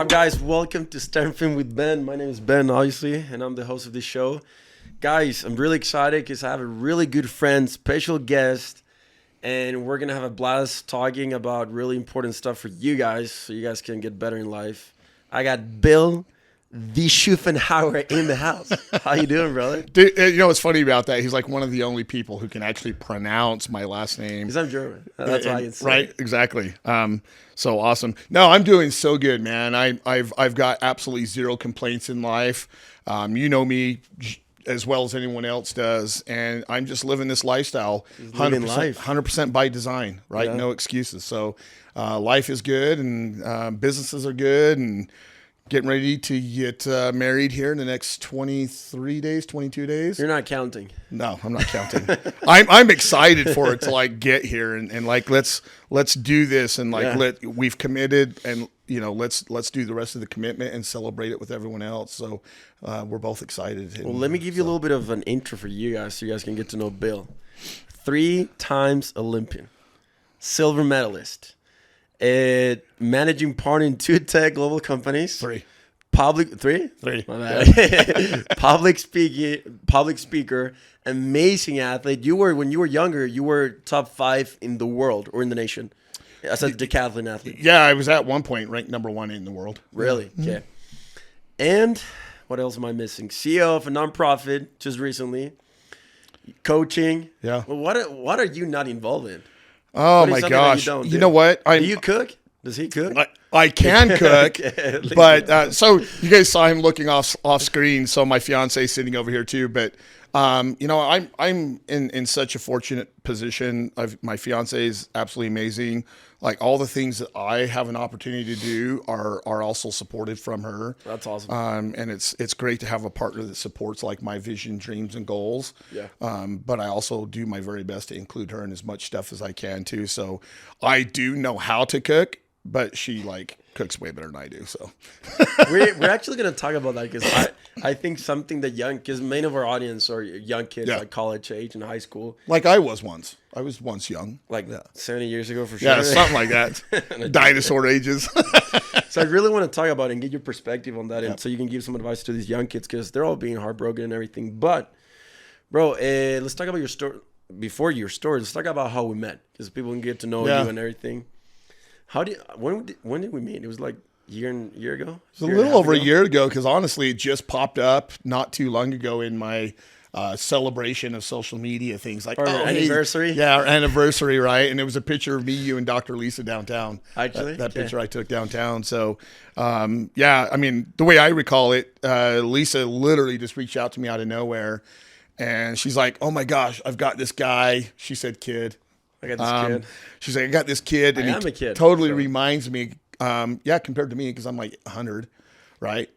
up, guys? Welcome to Sternfilm with Ben. My name is Ben, obviously, and I'm the host of this show. Guys, I'm really excited because I have a really good friend, special guest, and we're going to have a blast talking about really important stuff for you guys so you guys can get better in life. I got Bill, the Schuffenhauer, in the house. How you doing, brother? Dude, you know what's funny about that? He's like one of the only people who can actually pronounce my last name. Because I'm German. That's why I can say right, it. Exactly. So awesome. No, I'm doing so good, man. I've got absolutely zero complaints in life. You know me as well as anyone else does, and I'm just living this lifestyle, 100% by design, right? Yeah. No excuses. So life is good, and businesses are good, and getting ready to get married here in the next 23 days, 22 days. You're not counting. No, I'm not counting. I'm excited for it to like get here and like let's do this and like we've committed and you know let's do the rest of the commitment and celebrate it with everyone else. So we're both excited. Well, let me give you a little bit of an intro for you guys so you guys can get to know Bill. 3 times Olympian, silver medalist. Managing partner in 2 tech global companies. 3. Three? My bad. Yeah. Public speaker, amazing athlete. When you were younger, you were top 5 in the world or in the nation as a decathlon athlete. Yeah, I was at one point ranked number 1 in the world. Really? Mm-hmm. Okay. And what else am I missing? CEO of a nonprofit just recently. Coaching. Yeah. Well, what are you not involved in? Oh my gosh! You know what? Do you cook? Does he cook? I can cook, but so you guys saw him looking off screen. So my fiance is sitting over here too. But you know, I'm in such a fortunate position. My fiance is absolutely amazing. Like all the things that I have an opportunity to do are also supported from her. That's awesome. And it's great to have a partner that supports like my vision, dreams, and goals. Yeah. But I also do my very best to include her in as much stuff as I can too. So I do know how to cook, but she like cooks way better than I do. So we're actually gonna talk about that because I think something that because many of our audience are young kids like college age and high school. Like I was once young. Like 70 years ago for sure. Yeah, something like that. Dinosaur ages. So I really want to talk about it and get your perspective on that, and so you can give some advice to these young kids because they're all being heartbroken and everything. But, bro, let's talk about your story. Before your story, let's talk about how we met because people can get to know you and everything. When did we meet? It was like a year ago? It was a little over a year ago because honestly, it just popped up not too long ago in my celebration of social media things like our anniversary. Hey, yeah, our anniversary, right? And it was a picture of me, you, and Dr. Lisa downtown. Actually, that picture I took downtown. So, yeah, I mean, the way I recall it, Lisa literally just reached out to me out of nowhere, and she's like, "Oh my gosh, I've got this guy." She said, "Kid." I got this kid. She's like, "I got this kid," and I am a kid. Totally reminds me, compared to me because I'm like 100, right?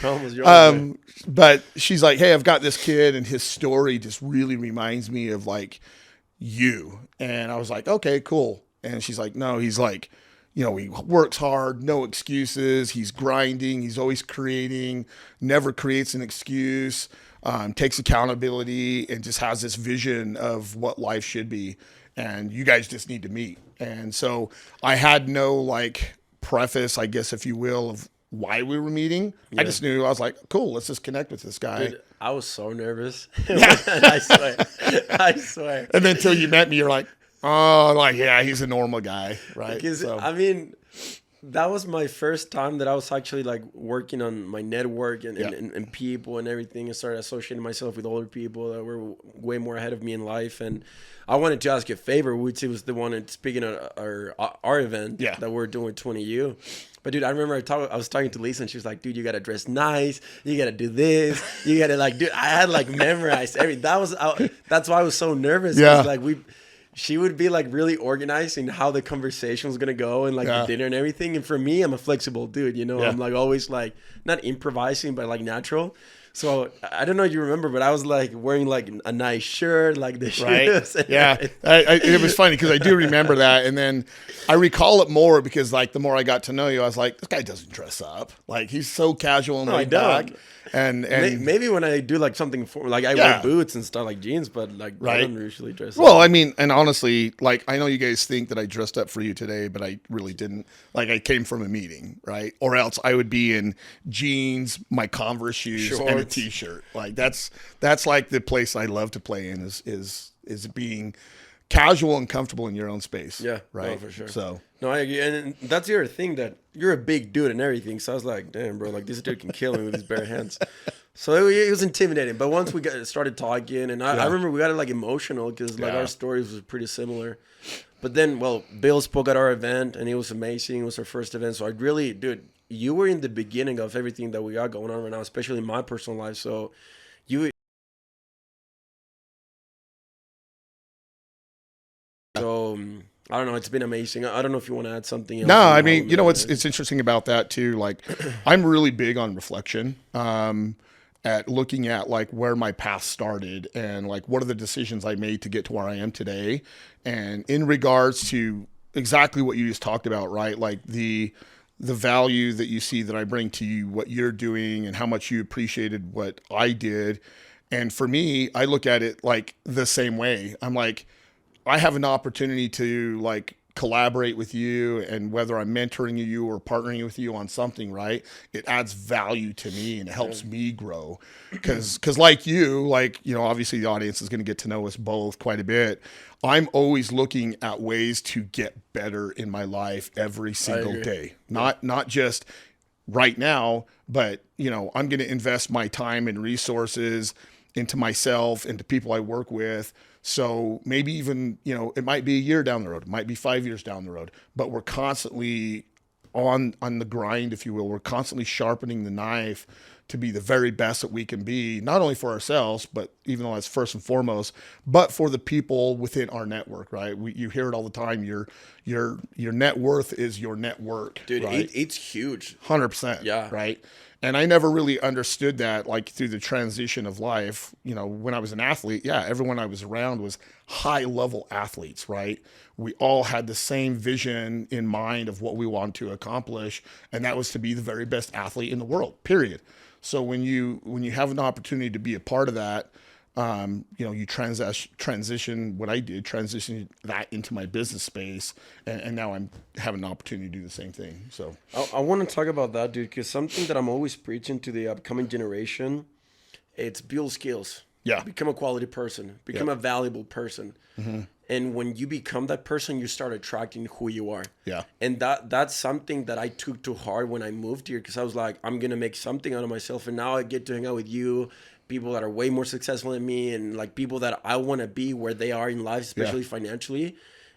Almost your but she's like, "Hey, I've got this kid, and his story just really reminds me of like you." And I was like, "Okay, cool." And she's like, "No, he's like, you know, he works hard, no excuses. He's grinding. He's always creating, never creates an excuse, takes accountability, and just has this vision of what life should be. And you guys just need to meet." And so I had no like preface, I guess, if you will, of why we were meeting. Yeah. I just knew. I was like, cool, let's just connect with this guy. Dude, I was so nervous. I swear. And then until you met me, you're like, oh, like, yeah, he's a normal guy, right? Because, I mean, that was my first time that I was actually like working on my network and people and everything, and started associating myself with older people that were way more ahead of me in life. And I wanted to ask you a favor, which was the one at speaking at our event that we're doing with 20U. But dude, I remember I was talking to Lisa, and she was like, "Dude, you gotta dress nice. You gotta do this. You gotta like, dude." I had like memorized everything. That's why I was so nervous. Yeah. Like she would be like really organized in how the conversation was gonna go and like the dinner and everything. And for me, I'm a flexible dude. You know, I'm like always like not improvising, but like natural. So I don't know if you remember, but I was like wearing like a nice shirt, like the Right. shoes. Yeah. It was funny because I do remember that. And then I recall it more because like the more I got to know you, I was like, this guy doesn't dress up. Like he's so casual and No, I laid back. don't. And Maybe when I do like something for, like I Yeah. wear boots and stuff like jeans, but like I Right. don't usually dress well, up. I mean, and honestly, like I know you guys think that I dressed up for you today, but I really didn't. Like I came from a meeting, right? Or else I would be in jeans, my Converse shoes, and a Shorts. t-shirt. Like that's like the place I love to play in is being casual and comfortable in your own space. Yeah, Right. no, for sure. So No, I agree. And that's your thing that you're a big dude and everything. So I was like, damn, bro, like this dude can kill me with his bare hands. So it was intimidating. But once we started talking, and I remember we got like emotional because like Yeah. our stories was pretty similar. But then, well, Bill spoke at our event and it was amazing. It was our first event. So I really, dude, you were in the beginning of everything that we got going on right now, especially in my personal life. So you. So I don't know. It's been amazing. I don't know if you want to add something else. no, on I how mean, we you know met. what's it's interesting about that too. Like, I'm really big on reflection, at looking at like where my path started and like what are the decisions I made to get to where I am today, and in regards to exactly what you just talked about, right? Like the value that you see that I bring to you, what you're doing, and how much you appreciated what I did. And for me, I look at it like the same way. I'm like, I have an opportunity to like collaborate with you, and whether I'm mentoring you or partnering with you on something, right? It adds value to me and it helps me grow. Cause like you, like, you know, obviously the audience is going to get to know us both quite a bit. I'm always looking at ways to get better in my life every single agree. day. Not just right now, but you know, I'm going to invest my time and resources into myself, into people I work with. So maybe even, you know, it might be a year down the road, it might be 5 years down the road, but we're constantly on the grind, if you will. We're constantly sharpening the knife to be the very best that we can be, not only for ourselves, but even though that's first and foremost, but for the people within our network, right? You hear it all the time. Your net worth is your network, Dude, right? it's huge. 100%. Yeah. Right. And I never really understood that, like through the transition of life. You know, when I was an athlete, yeah, everyone I was around was high level athletes, right? We all had the same vision in mind of what we wanted to accomplish, and that was to be the very best athlete in the world, period. So when you have an opportunity to be a part of that, you know, you transition what I did, transition that into my business space, and now I'm having an opportunity to do the same thing. So I want to talk about that, dude, because something that I'm always preaching to the upcoming generation, it's build skills. Yeah. Become a quality person. Become a valuable person. And when you become that person, you start attracting who you are. Yeah. And that's something that I took to heart when I moved here, because I was like, I'm going to make something out of myself. And now I get to hang out with you, people that are way more successful than me, and like people that I want to be where they are in life, especially financially.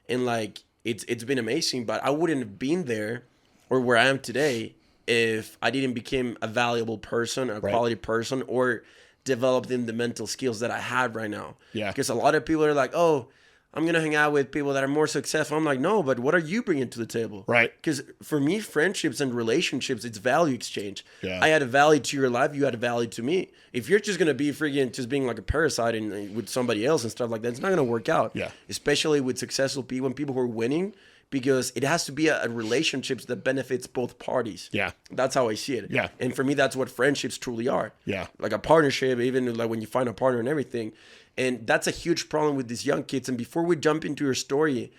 And like, it's been amazing, but I wouldn't have been there or where I am today if I didn't become a valuable person, a quality person, or develop in the mental skills that I have right now. Yeah. Because a lot of people are like, oh, I'm going to hang out with people that are more successful. I'm like, no, but what are you bringing to the table? Right. Because for me, friendships and relationships, it's value exchange. Yeah. I add a value to your life. You add a value to me. If you're just going to be freaking just being like a parasite and with somebody else and stuff like that, it's not going to work out. Yeah. Especially with successful people and people who are winning, because it has to be a relationships that benefits both parties. Yeah. That's how I see it. Yeah. And for me, that's what friendships truly are. Yeah. Like a partnership, even like when you find a partner and everything. And that's a huge problem with these young kids. And before we jump into your story,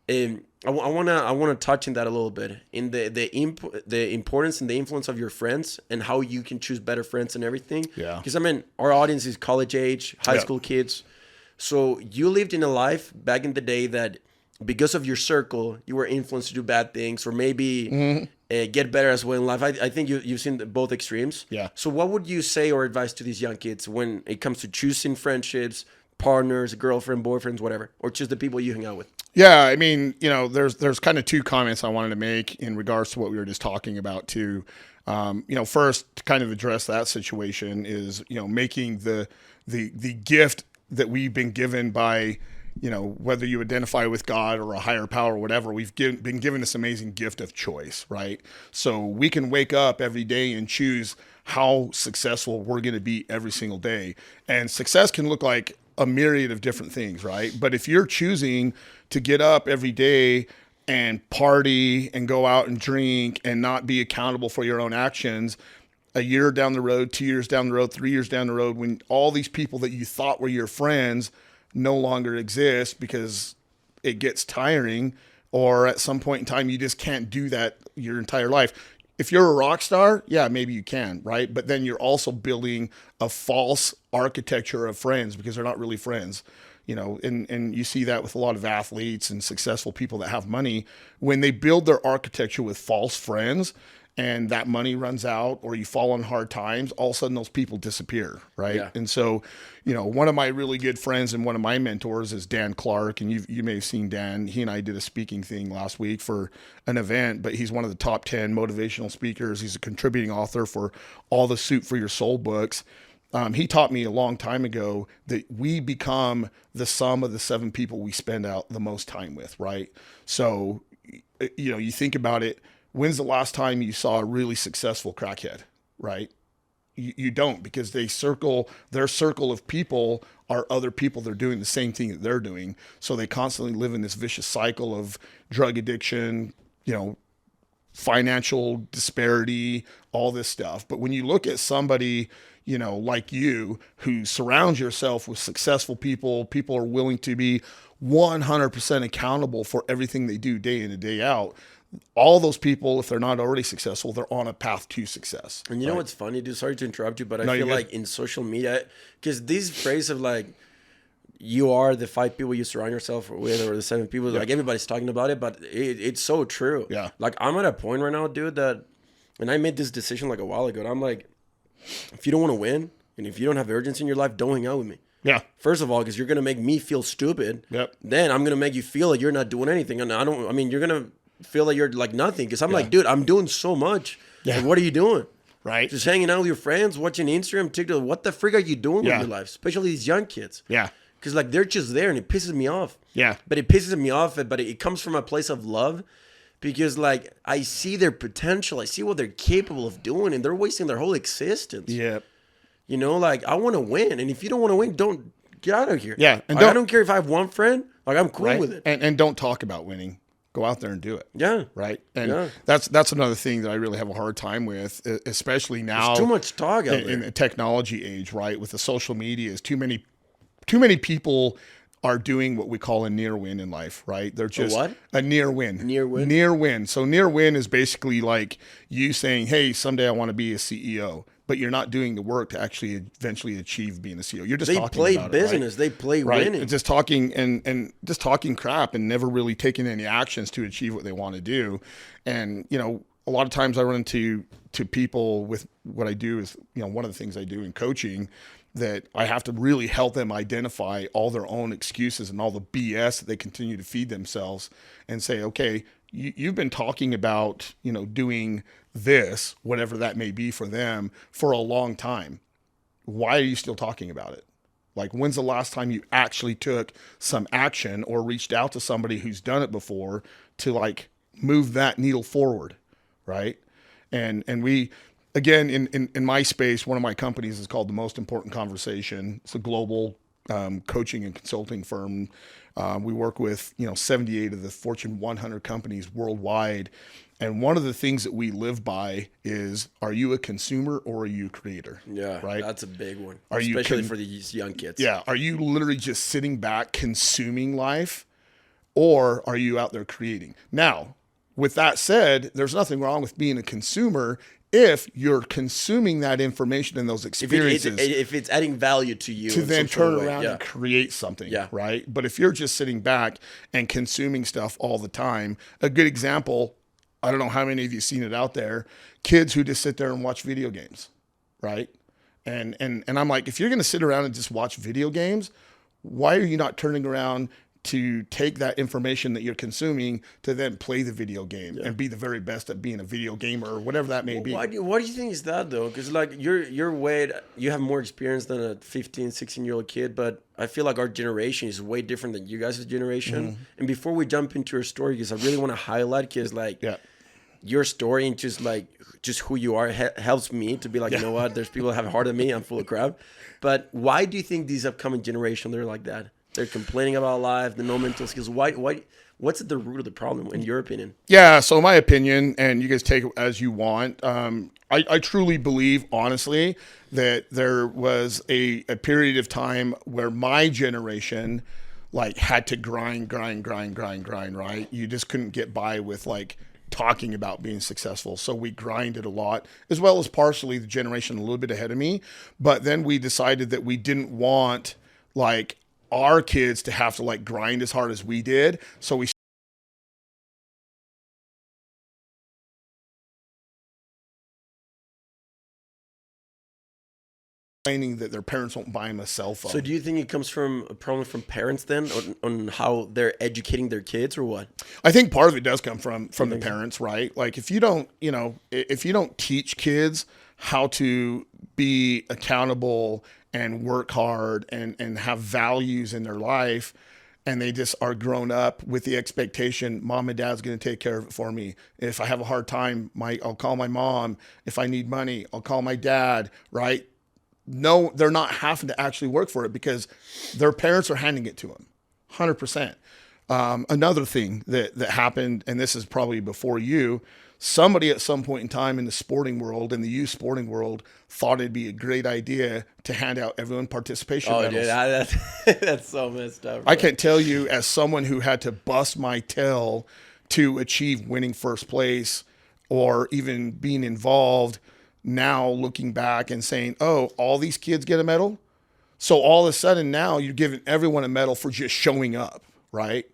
I wanna touch on that a little bit, in the importance and the influence of your friends and how you can choose better friends and everything. Yeah. Because I mean, our audience is college age, high school kids. So you lived in a life back in the day that because of your circle, you were influenced to do bad things, or maybe get better as well in life. I think you've seen both extremes. Yeah. So what would you say or advise to these young kids when it comes to choosing friendships, partners, girlfriend, boyfriends, whatever, or just the people you hang out with? Yeah, I mean, you know, there's kind of two comments I wanted to make in regards to what we were just talking about too. You know, first, to kind of address that situation is, you know, making the gift that we've been given by you know, whether you identify with God or a higher power or whatever, we've been given this amazing gift of choice, right? So we can wake up every day and choose how successful we're going to be every single day. And success can look like a myriad of different things, right? But if you're choosing to get up every day and party and go out and drink and not be accountable for your own actions, a year down the road, 2 years down the road, 3 years down the road, when all these people that you thought were your friends no longer exist because it gets tiring, or at some point in time, you just can't do that your entire life. If you're a rock star, yeah, maybe you can, right? But then you're also building a false architecture of friends because they're not really friends. You know, and you see that with a lot of athletes and successful people that have money. When they build their architecture with false friends and that money runs out, or you fall on hard times, all of a sudden those people disappear, right? Yeah. And so, you know, one of my really good friends and one of my mentors is Dan Clark, and you may have seen Dan. He and I did a speaking thing last week for an event, but he's one of the top 10 motivational speakers. He's a contributing author for all the Suit for Your Soul books. He taught me a long time ago that we become the sum of the 7 people we spend out the most time with, right? So, you know, you think about it, when's the last time you saw a really successful crackhead, right? You don't, because their circle of people are other people that are doing the same thing that they're doing. So they constantly live in this vicious cycle of drug addiction, you know, financial disparity, all this stuff. But when you look at somebody, you know, like you, who surrounds yourself with successful people, people are willing to be 100% accountable for everything they do day in and day out. All those people, if they're not already successful, they're on a path to success. And you know what's funny, dude? Sorry to interrupt you, but I No, feel you're good. like in social media, because these phrase of like, you are the 5 people you surround yourself with, or the 7 people, like everybody's talking about it, but it's so true. Yeah. Like I'm at a point right now, dude, that, and I made this decision like a while ago, and I'm like, if you don't want to win, and if you don't have urgency in your life, don't hang out with me. Yeah. First of all, because you're going to make me feel stupid. Yep. Then I'm going to make you feel like you're not doing anything. And you're going to feel like you're like nothing. Because I'm like, dude, I'm doing so much. Yeah. Like, what are you doing? Right. Just hanging out with your friends, watching Instagram, TikTok. What the frick are you doing with your life? Especially these young kids. Yeah. Because like they're just there and it pisses me off. Yeah. But it pisses me off, but it comes from a place of love. Because like I see their potential. I see what they're capable of doing. And they're wasting their whole existence. Yeah. You know, like I want to win. And if you don't want to win, don't get out of here. Yeah. And like, I don't care if I have one friend. Like I'm cool with it. And don't talk about winning. Go out there and do it. Yeah. Right. And that's another thing that I really have a hard time with, especially now. There's too much talk out there. In the technology age, right? With the social media, is too many people are doing what we call a near win in life, right? They're just a near win. Near win? Near win. So near win is basically like you saying, hey, someday I want to be a CEO, but you're not doing the work to actually eventually achieve being a CEO. You're just talking play about business. It, right? They play right? winning. And just talking and just talking crap and never really taking any actions to achieve what they want to do. And, you know, a lot of times I run into people with what I do is, you know, one of the things I do in coaching that I have to really help them identify all their own excuses and all the BS that they continue to feed themselves and say, okay, you've been talking about, you know, doing this, whatever that may be for them, for a long time. Why are you still talking about it? Like, when's the last time you actually took some action or reached out to somebody who's done it before to like move that needle forward, right? And we, again, in my space, one of my companies is called The Most Important Conversation. It's a global coaching and consulting firm. We work with 78 of the Fortune 100 companies worldwide. And one of the things that we live by is, are you a consumer or are you a creator? Yeah, right. That's a big one, Are you especially for these young kids. Yeah. Are you literally just sitting back consuming life, or are you out there creating? Now, with that said, there's nothing wrong with being a consumer if you're consuming that information and those experiences. If it's adding value to you. To then turn around and create something, right? But if you're just sitting back and consuming stuff all the time, a good example, I don't know how many of you seen it out there, kids who just sit there and watch video games, right? And I'm like, if you're going to sit around and just watch video games, why are you not turning around, to take that information that you're consuming to then play the video game and be the very best at being a video gamer or whatever that may be. Why do you think is that though? Because like you're way, you have more experience than a 15, 16-year-old kid, but I feel like our generation is way different than you guys' generation. And before we jump into your story, because I really want to highlight, because like your story and just who you are helps me to be like, you know what, there's people that have it harder than me. I'm full of crap. But why do you think these upcoming generation, they're like that? They're complaining about life, the no mental skills. Why? What's at the root of the problem, in your opinion? Yeah, so my opinion, and you guys take it as you want. I truly believe, honestly, that there was a period of time where my generation like had to grind, right? You just couldn't get by with like talking about being successful. So we grinded a lot, as well as partially the generation a little bit ahead of me. But then we decided that we didn't want like our kids to have to like grind as hard as we did. So we complaining that their parents won't buy them a cell phone. So do you think it comes from a problem from parents then on how they're educating their kids, or what? I think part of it does come from the parents, right? Like if you don't teach kids how to be accountable and work hard and have values in their life, and they just are grown up with the expectation, mom and dad's going to take care of it for me. If I have a hard time, I'll call my mom. If I need money, I'll call my dad, right? No, they're not having to actually work for it because their parents are handing it to them, 100%. Another thing that happened, and this is probably before you, somebody at some point in time in the sporting world, in the youth sporting world, thought it'd be a great idea to hand out everyone participation medals. Dude, that's so messed up, bro. I can't tell you, as someone who had to bust my tail to achieve winning first place or even being involved, now looking back and saying, oh, all these kids get a medal? So all of a sudden now you're giving everyone a medal for just showing up, right?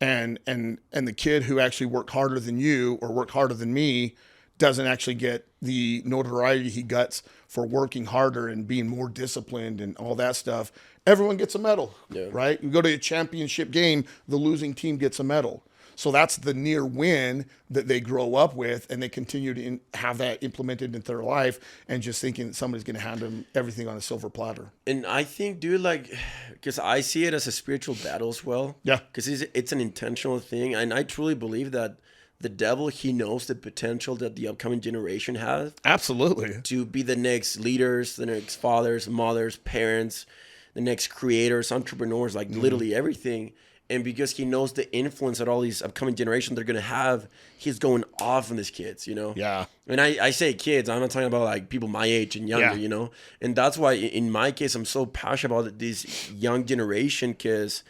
And the kid who actually worked harder than you or worked harder than me doesn't actually get the notoriety he gets for working harder and being more disciplined and all that stuff. Everyone gets a medal, right? You go to a championship game, the losing team gets a medal. So that's the near win that they grow up with, and they continue to have that implemented into their life, and just thinking that somebody's going to hand them everything on a silver platter. And I think, dude, like, because I see it as a spiritual battle as well. Yeah. Because it's an intentional thing. And I truly believe that the devil, he knows the potential that the upcoming generation has. Absolutely. To be the next leaders, the next fathers, mothers, parents, the next creators, entrepreneurs, like literally everything. And because he knows the influence that all these upcoming generations they're going to have, he's going off on these kids, you know? Yeah. And I say kids, I'm not talking about like people my age and younger, you know? And that's why in my case, I'm so passionate about this young generation, because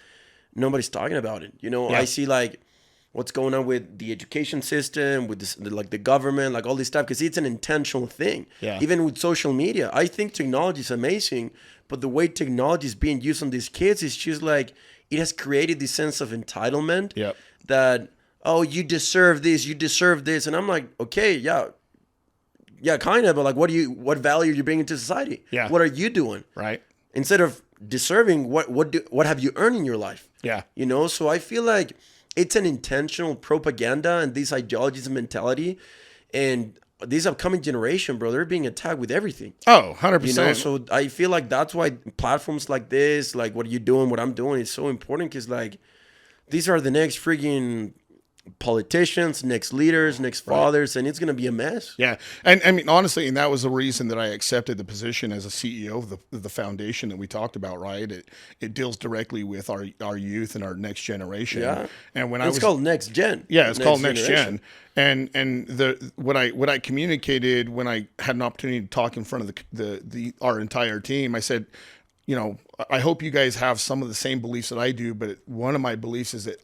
nobody's talking about it. You know, I see like what's going on with the education system, with this, like the government, like all this stuff, because it's an intentional thing. Yeah. Even with social media, I think technology is amazing, but the way technology is being used on these kids is just like, it has created this sense of entitlement that, oh, you deserve this, you deserve this. And I'm like, okay, yeah, kind of, but like, what value are you bringing to society? Yeah. What are you doing? Right. Instead of deserving, what have you earned in your life? Yeah. You know, so I feel like it's an intentional propaganda and these ideologies and mentality. And this upcoming generation, bro, they're being attacked with everything. Oh, 100%. You know, so I feel like that's why platforms like this, like what are you doing, what I'm doing, is so important, because like these are the next freaking politicians, next leaders, next fathers, and it's going to be a mess. Yeah. And I mean, honestly, and that was the reason that I accepted the position as a CEO of the foundation that we talked about, right? It deals directly with our youth and our next generation. Yeah. And when it's called Next Gen. Yeah, it's called Next Gen. And what I communicated when I had an opportunity to talk in front of our entire team, I said, you know, I hope you guys have some of the same beliefs that I do, but one of my beliefs is that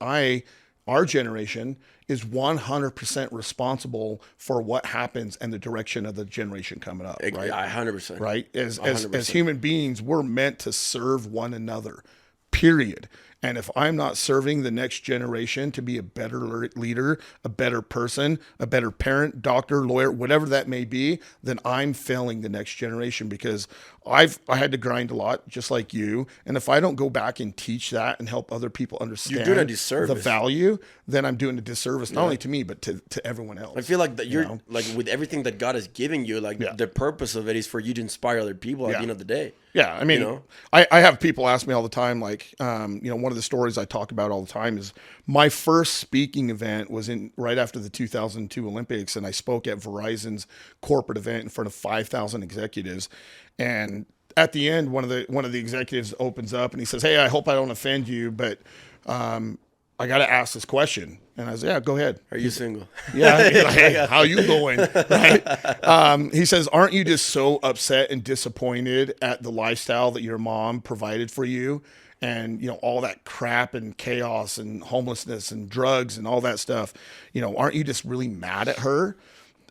our generation is 100% responsible for what happens and the direction of the generation coming up. Right? 100%. Right? As human beings, we're meant to serve one another, period. And if I'm not serving the next generation to be a better leader, a better person, a better parent, doctor, lawyer, whatever that may be, then I'm failing the next generation, because I had to grind a lot just like you. And if I don't go back and teach that and help other people understand you're doing a disservice. The value, then I'm doing a disservice, not only to me, but to everyone else. I feel like that you're like, with everything that God has given you, like the purpose of it is for you to inspire other people at the end of the day. Yeah. I mean, I have people ask me all the time, like, one of the stories I talk about all the time is my first speaking event was right after the 2002 Olympics. And I spoke at Verizon's corporate event in front of 5,000 executives. And at the end, one of the executives opens up and he says, "Hey, I hope I don't offend you, but I got to ask this question." And I said, "Yeah, go ahead." Are you single? Yeah. He's like, "Hey, how you going?" Right? He says, "Aren't you just so upset and disappointed at the lifestyle that your mom provided for you? And, all that crap and chaos and homelessness and drugs and all that stuff, aren't you just really mad at her?"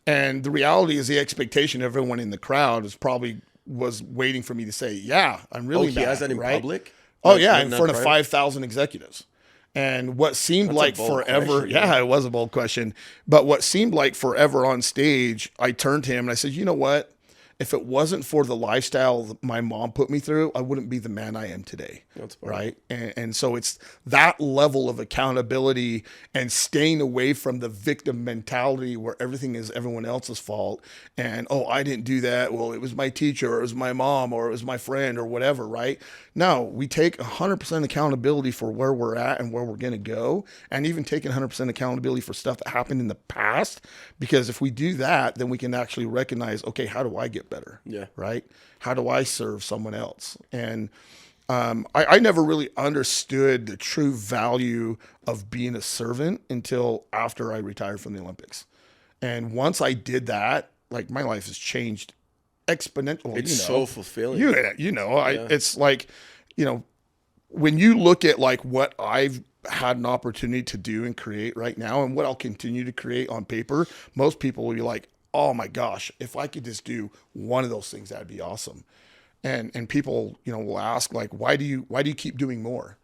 And the reality is, the expectation of everyone in the crowd was waiting for me to say, "Yeah, I'm really mad." He has that in public? Oh, yeah, in front of 5,000 executives. And what seemed like forever, it was a bold question, but what seemed like forever on stage, I turned to him and I said, "You know what? If it wasn't for the lifestyle that my mom put me through, I wouldn't be the man I am today." That's funny. Right. And so it's that level of accountability and staying away from the victim mentality where everything is everyone else's fault. And, "Oh, I didn't do that. Well, it was my teacher, or it was my mom, or it was my friend," or whatever. Right. No, we take 100% accountability for where we're at and where we're going to go. And even taking 100% accountability for stuff that happened in the past, because if we do that, then we can actually recognize, okay, how do I get better? Yeah. Right. How do I serve someone else? And I never really understood the true value of being a servant until after I retired from the Olympics. And once I did that, like, my life has changed exponentially. It's so fulfilling. It's like, when you look at like what I've had an opportunity to do and create right now and what I'll continue to create on paper, most people will be like, "Oh my gosh, if I could just do one of those things, that'd be awesome." And people, will ask, like, why do you keep doing more?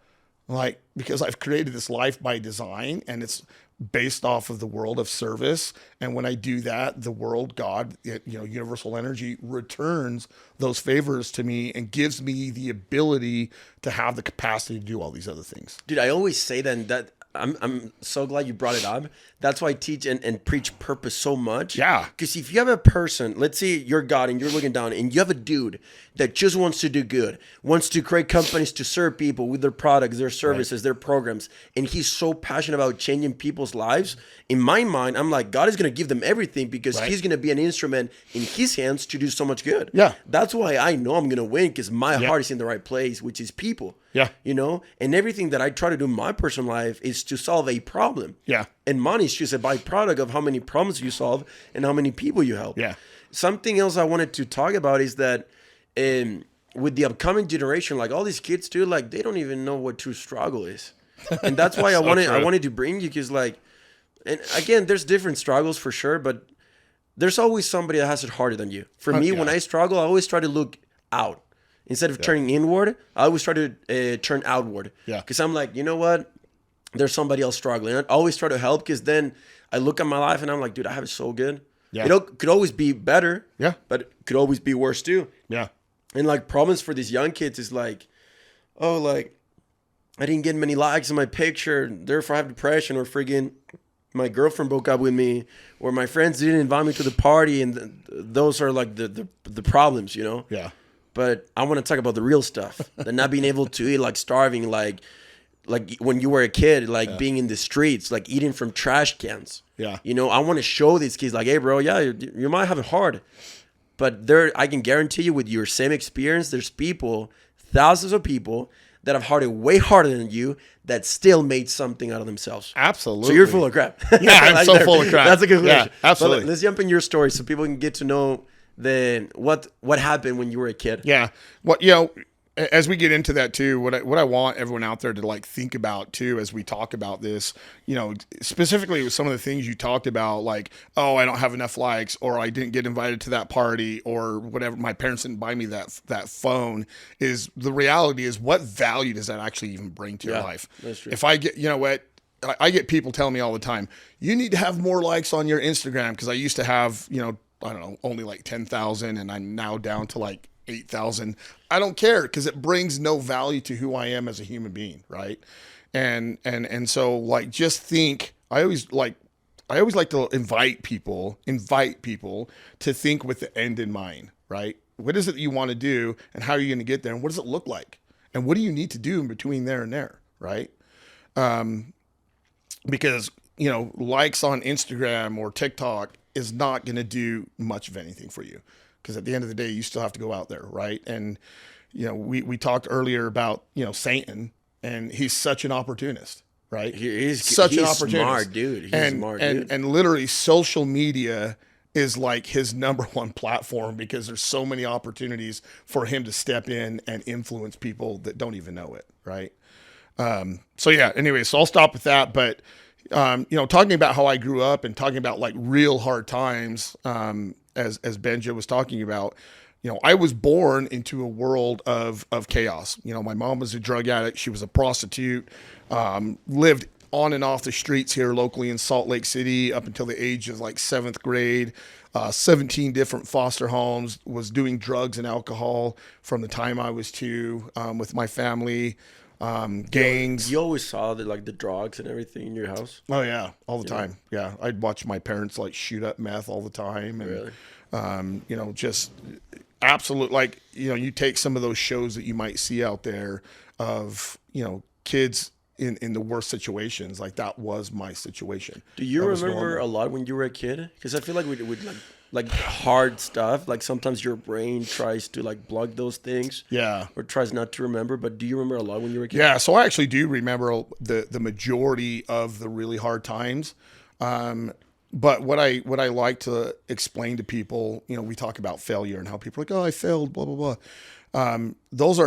Like, because I've created this life by design, and it's based off of the world of service. And when I do that, the world, God, universal energy returns those favors to me and gives me the ability to have the capacity to do all these other things. Dude, I always say that, and that I'm so glad you brought it up. That's why I teach and preach purpose so much. Yeah. Because if you have a person, let's say you're God and you're looking down, and you have a dude that just wants to do good, wants to create companies to serve people with their products, their services, their programs, and he's so passionate about changing people's lives, in my mind, I'm like, God is going to give them everything, because he's going to be an instrument in his hands to do so much good. Yeah. That's why I know I'm going to win, because my heart is in the right place, which is people. Yeah. And everything that I try to do in my personal life is to solve a problem. Yeah. And money is just a byproduct of how many problems you solve and how many people you help. Yeah. Something else I wanted to talk about is that with the upcoming generation, like all these kids too, like they don't even know what true struggle is. And that's why I wanted to bring you, because like, and again, there's different struggles for sure, but there's always somebody that has it harder than you. For me, when I struggle, I always try to look out. Instead of turning inward, I always try to turn outward. Yeah. Because I'm like, you know what? There's somebody else struggling. I always try to help, because then I look at my life and I'm like, dude, I have it so good. Yeah. Could always be better. Yeah. But it could always be worse too. Yeah. And like problems for these young kids is like, oh, like I didn't get many likes in my picture, therefore I have depression, or friggin' my girlfriend broke up with me, or my friends didn't invite me to the party, and those are like the problems, Yeah. But I want to talk about the real stuff. The not being able to eat, like starving, like when you were a kid, like being in the streets, like eating from trash cans. Yeah. I want to show these kids, like, hey, bro, yeah, you might have it hard, but I can guarantee you, with your same experience, there's people, thousands of people that have had it way harder than you that still made something out of themselves. Absolutely. So you're full of crap. Yeah, I'm so full of crap. That's a good question. Yeah, absolutely. But let's jump in your story so people can get to know what happened when you were a kid. Yeah. as we get into that too, what I want everyone out there to like think about too, as we talk about this, you know, specifically with some of the things you talked about, like, oh, I don't have enough likes, or I didn't get invited to that party, or whatever. My parents didn't buy me that phone. Is the reality is, what value does that actually even bring to your life? That's true. If I get, you know what, I get people telling me all the time, you need to have more likes on your Instagram, because I used to have, you know, I don't know, only like 10,000, and I'm now down to like 8,000. I don't care, because it brings no value to who I am as a human being, right? And so like, just think. I always like to invite people to think with the end in mind, right? What is it that you want to do, and how are you going to get there, and what does it look like, and what do you need to do in between there and there, right? Because, you know, likes on Instagram or TikTok is not going to do much of anything for you, because at the end of the day, you still have to go out there, right? And, you know, we talked earlier about, you know, Satan, and he's such an opportunist, right? He's an opportunist. Smart dude. He's smart dude. And literally, social media is like his number one platform, because there's so many opportunities for him to step in and influence people that don't even know it, right? So yeah, anyway, so I'll stop with that. But, you know, talking about how I grew up, and talking about like real hard times, as Benja was talking about, you know, I was born into a world of chaos. You know, my mom was a drug addict. She was a prostitute, lived on and off the streets here locally in Salt Lake City up until the age of like 7th grade, 17 different foster homes, was doing drugs and alcohol from the time I was 2, with my family. Gangs. You always saw the drugs and everything in your house? Oh yeah, all the time. Yeah, I'd watch my parents like shoot up meth all the time, and really? you know, just absolute, like, you know, you take some of those shows that you might see out there of, you know, kids in the worst situations. Like, that was my situation. Do you remember a lot when you were a kid? Because I feel like with like hard stuff, like sometimes your brain tries to like block those things, or tries not to remember. But do you remember a lot when you were a kid? Yeah, so I actually do remember the majority of the really hard times. But what I like to explain to people, you know, we talk about failure and how people are like, oh, I failed, blah blah blah. Those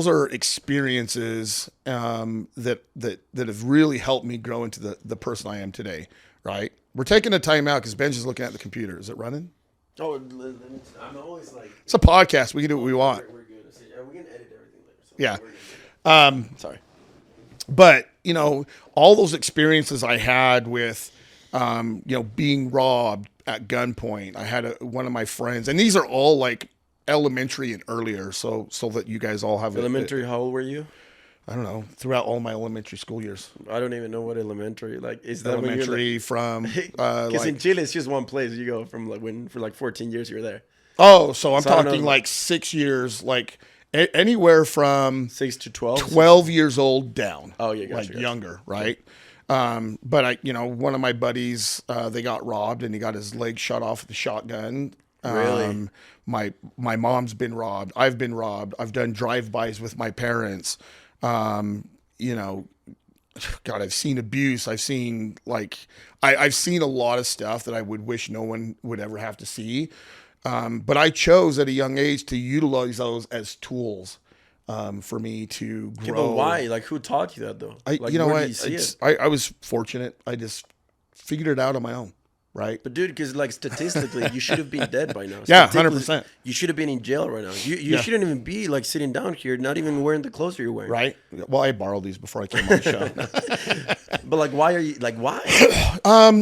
are experiences that have really helped me grow into the person I am today. Right? We're taking a time out because Ben's just looking at the computer. Is it running? Oh, I'm always like, it's a podcast. We can do what we want. We're good. We can edit everything later. So Yeah. Sorry. But, you know, all those experiences I had with, you know, being robbed at gunpoint. I had one of my friends, and these are all like elementary and earlier, so that you guys all have elementary. How old were you? I don't know, throughout all my elementary school years. I don't even know what elementary, like, is that elementary like, from because like, in Chile it's just one place. You go from like for like 14 years you're there. Oh, so I'm talking like 6 years, like anywhere from 6 to 12 years old down. Oh yeah, gotcha. Younger, right? But I, you know, one of my buddies, they got robbed, and he got his leg shot off with a shotgun. Really? My mom's been robbed. I've been robbed. I've done drive-bys with my parents. You know, God, I've seen abuse. I've seen I've seen a lot of stuff that I would wish no one would ever have to see. But I chose at a young age to utilize those as tools, for me to grow. But why? Like, who taught you that though? You know what? I was fortunate. I just figured it out on my own. Right. But dude, because like statistically, you should have been dead by now. Yeah, 100%. You should have been in jail right now. You shouldn't even be like sitting down here, not even wearing the clothes you're wearing. Right. Well, I borrowed these before I came on the show. But like, why are you like why?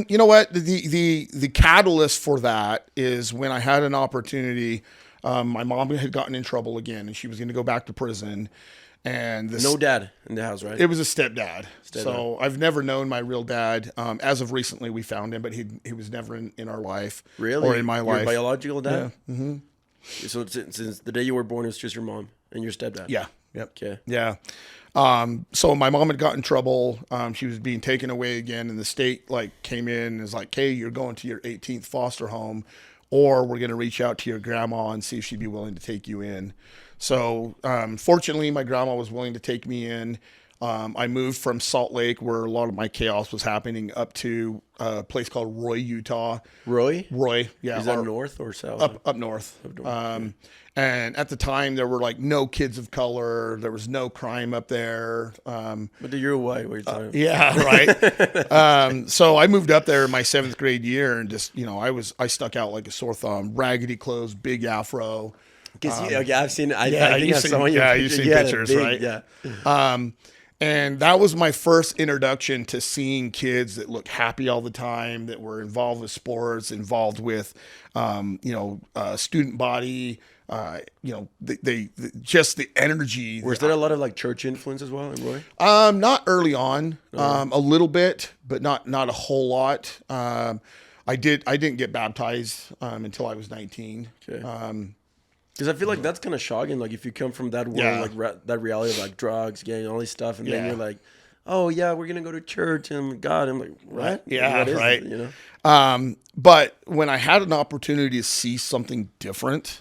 You know what? The catalyst for that is when I had an opportunity. My mom had gotten in trouble again, and she was going to go back to prison. And no dad in the house, right? It was a stepdad. So I've never known my real dad. As of recently, we found him, but he was never in our life. Really? Or in my life. Your biological dad? Yeah. Mm-hmm. So since the day you were born, it's just your mom and your stepdad? Yeah. Yep. Okay. Yeah. So my mom had got in trouble. She was being taken away again, and the state came in and was like, "Hey, you're going to your 18th foster home, or we're going to reach out to your grandma and see if she'd be willing to take you in." So, fortunately, my grandma was willing to take me in. I moved from Salt Lake, where a lot of my chaos was happening, up to a place called Roy, Utah. Roy? Roy, yeah. Is that north or south? Up north. Up north, okay. And at the time, there were like no kids of color. There was no crime up there. But you're white. What are you talking about? Yeah, right. So I moved up there in my 7th grade year, and just I stuck out like a sore thumb. Raggedy clothes, big afro. Because I've seen. I think I you've saw you. you've seen pictures, right? Yeah. And that was my first introduction to seeing kids that looked happy all the time, that were involved with sports, involved with, student body. They just the energy. Was there a lot of like church influence as well in Roy? Not early on, a little bit, but not a whole lot. I didn't get baptized until I was 19. Okay. Because I feel like that's kind of shocking. Like if you come from that world, like that reality of like drugs, getting all this stuff, and then you're like, oh yeah, we're gonna go to church, and God, I'm like, what? Yeah, what is right. It, But when I had an opportunity to see something different,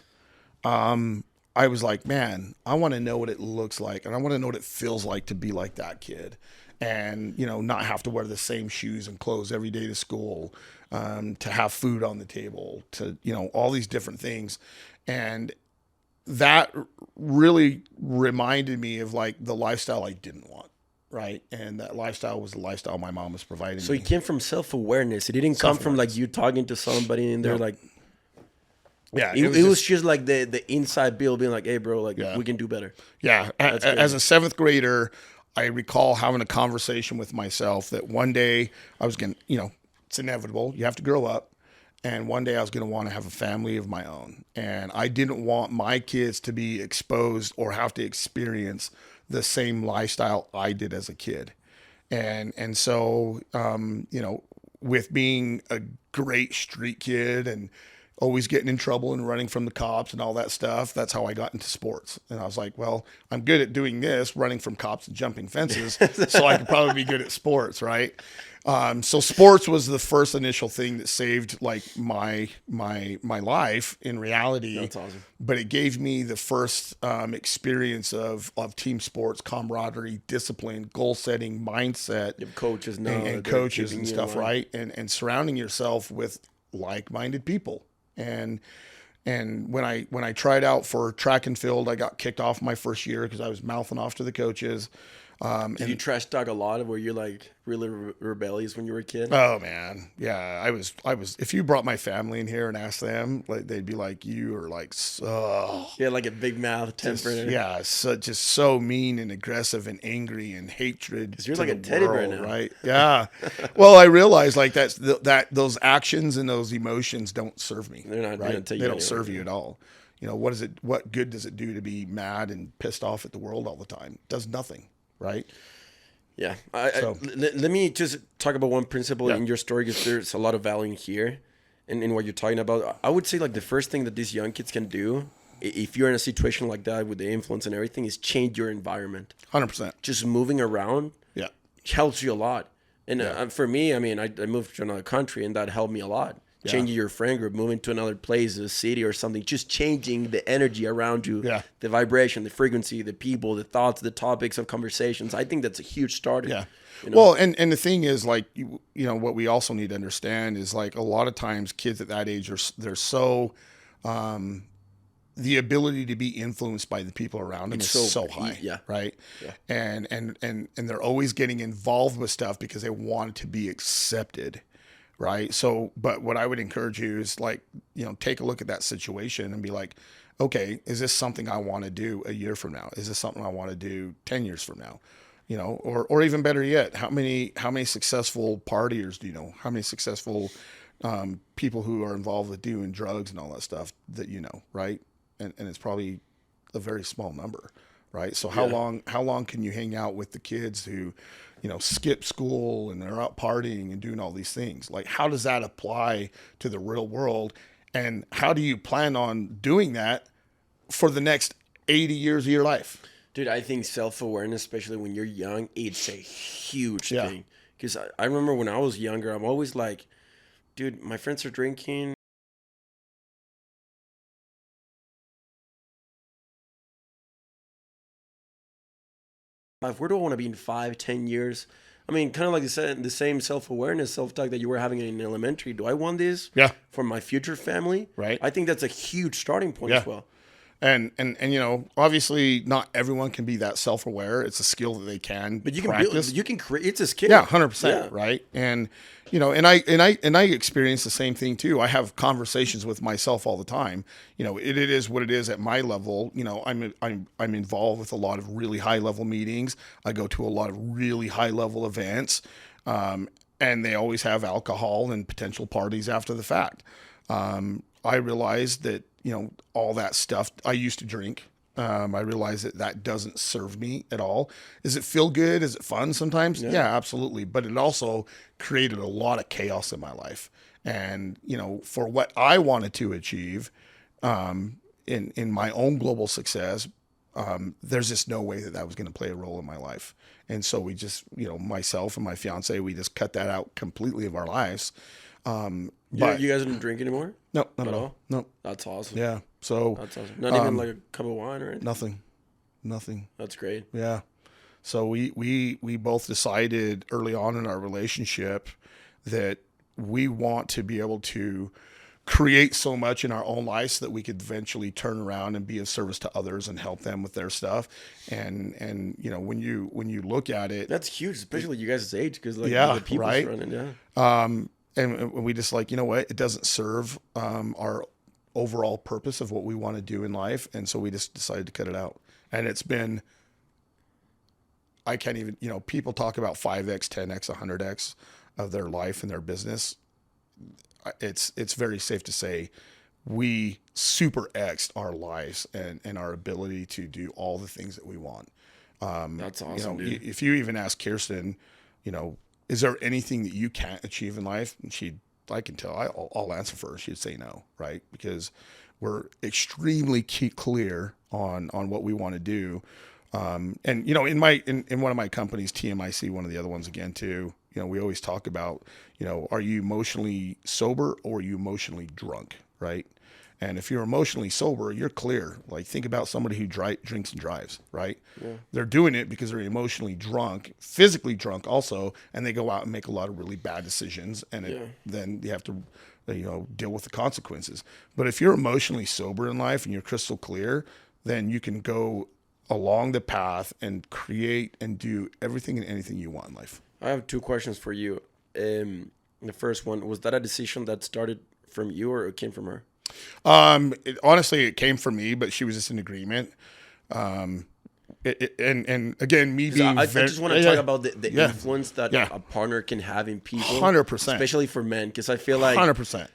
I was like, man, I want to know what it looks like, and I want to know what it feels like to be like that kid, and not have to wear the same shoes and clothes every day to school, to have food on the table, to all these different things, and that really reminded me of like the lifestyle I didn't want. Right. And that lifestyle was the lifestyle my mom was providing. So it came from self-awareness. It didn't come from like you talking to somebody and they're like, yeah, it was just like the inside Bill being like, hey bro, like we can do better. Yeah. As a 7th grader, I recall having a conversation with myself that one day I was going to, it's inevitable. You have to grow up. And one day I was going to want to have a family of my own. And I didn't want my kids to be exposed or have to experience the same lifestyle I did as a kid. And so, with being a great street kid and always getting in trouble and running from the cops and all that stuff, that's how I got into sports. And I was like, well, I'm good at doing this, running from cops and jumping fences, so I could probably be good at sports, right? So sports was the first initial thing that saved like my life in reality. That's awesome. But it gave me the first experience of team sports, camaraderie, discipline, goal setting, mindset. You have coaches now and coaches and stuff, right? And surrounding yourself with like-minded people. And when I tried out for track and field, I got kicked off my first year because I was mouthing off to the coaches. Did you trash talk a lot? Were you like really rebellious when you were a kid? Oh man, yeah, I was. If you brought my family in here and asked them, like they'd be like, "You are like so." Yeah, like a big mouth temper. Yeah, just so mean and aggressive and angry and hatred. Because you're like a teddy bear now, right? Yeah. Well, I realized like that those actions and those emotions don't serve me. They're not. Right? They don't serve you at all. What good does it do to be mad and pissed off at the world all the time? It does nothing. Right. Yeah. Let me just talk about one principle in your story, because there's a lot of value in here and in what you're talking about. I would say like the first thing that these young kids can do, if you're in a situation like that with the influence and everything, is change your environment. 100%. Just moving around helps you a lot. And for me, I mean, I moved to another country and that helped me a lot. Changing your friend group, moving to another place, a city or something, just changing the energy around you, the vibration, the frequency, the people, the thoughts, the topics of conversations. I think that's a huge starter. Yeah. Well, and the thing is, like, what we also need to understand is like a lot of times kids at that age they're so, the ability to be influenced by the people around them is so high. Yeah. Right. Yeah. And they're always getting involved with stuff because they want to be accepted. Right. So, but what I would encourage you is like, take a look at that situation and be like, okay, is this something I want to do a year from now? Is this something I want to do 10 years from now? Or even better yet, how many successful partiers do you know? How many successful people who are involved with doing drugs and all that stuff that right? And it's probably a very small number, right? So how long can you hang out with the kids who skip school and they're out partying and doing all these things? Like, how does that apply to the real world? And how do you plan on doing that for the next 80 years of your life? Dude, I think self-awareness, especially when you're young, it's a huge thing. Because I remember when I was younger, I'm always like, dude, my friends are drinking. Where do I want to be in 5, 10 years? I mean, kind of like you said, the same self-awareness, self-talk that you were having in elementary. Do I want this for my future family? Right. I think that's a huge starting point as well. And you know, obviously not everyone can be that self-aware. It's a skill that they can But you practice. can build, you can create, it's a skill. Yeah, 100%, right? And you know, and I experience the same thing too. I have conversations with myself all the time. You know, it is what it is at my level. You know, I'm involved with a lot of really high level meetings. I go to a lot of really high level events, and they always have alcohol and potential parties after the fact. I realized that, you know, all that stuff, I used to drink. I realized that doesn't serve me at all. Does it feel good? Is it fun sometimes? Yeah, absolutely. But it also created a lot of chaos in my life. And, you know, for what I wanted to achieve in my own global success, there's just no way that was going to play a role in my life. And so we just, you know, myself and my fiance, we just cut that out completely of our lives. But you guys don't drink anymore? No, not at all. No. That's awesome. Yeah. So that's awesome. Not even like a cup of wine or anything? Nothing. That's great. Yeah. So we both decided early on in our relationship that we want to be able to create so much in our own lives so that we could eventually turn around and be of service to others and help them with their stuff. And you know, when you look at it, that's huge, especially you guys' age, because like the people right? running, and we just like, you know what, it doesn't serve our overall purpose of what we want to do in life. And so we just decided to cut it out. And it's been, I can't even, you know, people talk about 5X, 10X, 100X of their life and their business. It's very safe to say we super X'd our lives and our ability to do all the things that we want. That's awesome, you know, dude. If you even ask Kirsten, you know, is there anything that you can't achieve in life? And I can tell, I'll answer for her. She'd say no, right? Because we're extremely clear on what we want to do. And, you know, in one of my companies, TMIC, one of the other ones again, too, you know, we always talk about, you know, are you emotionally sober or are you emotionally drunk, right? And if you're emotionally sober, you're clear. Like, think about somebody who drinks and drives, right? Yeah. They're doing it because they're emotionally drunk, physically drunk also, and they go out and make a lot of really bad decisions, and then you have to, you know, deal with the consequences. But if you're emotionally sober in life and you're crystal clear, then you can go along the path and create and do everything and anything you want in life. I have 2 questions for you. The first one, was that a decision that started from you or it came from her? Honestly, it came from me, but she was just in agreement. And again, me being, I just want to talk about the influence that a partner can have in people, 100%, especially for men, because I feel like 100%.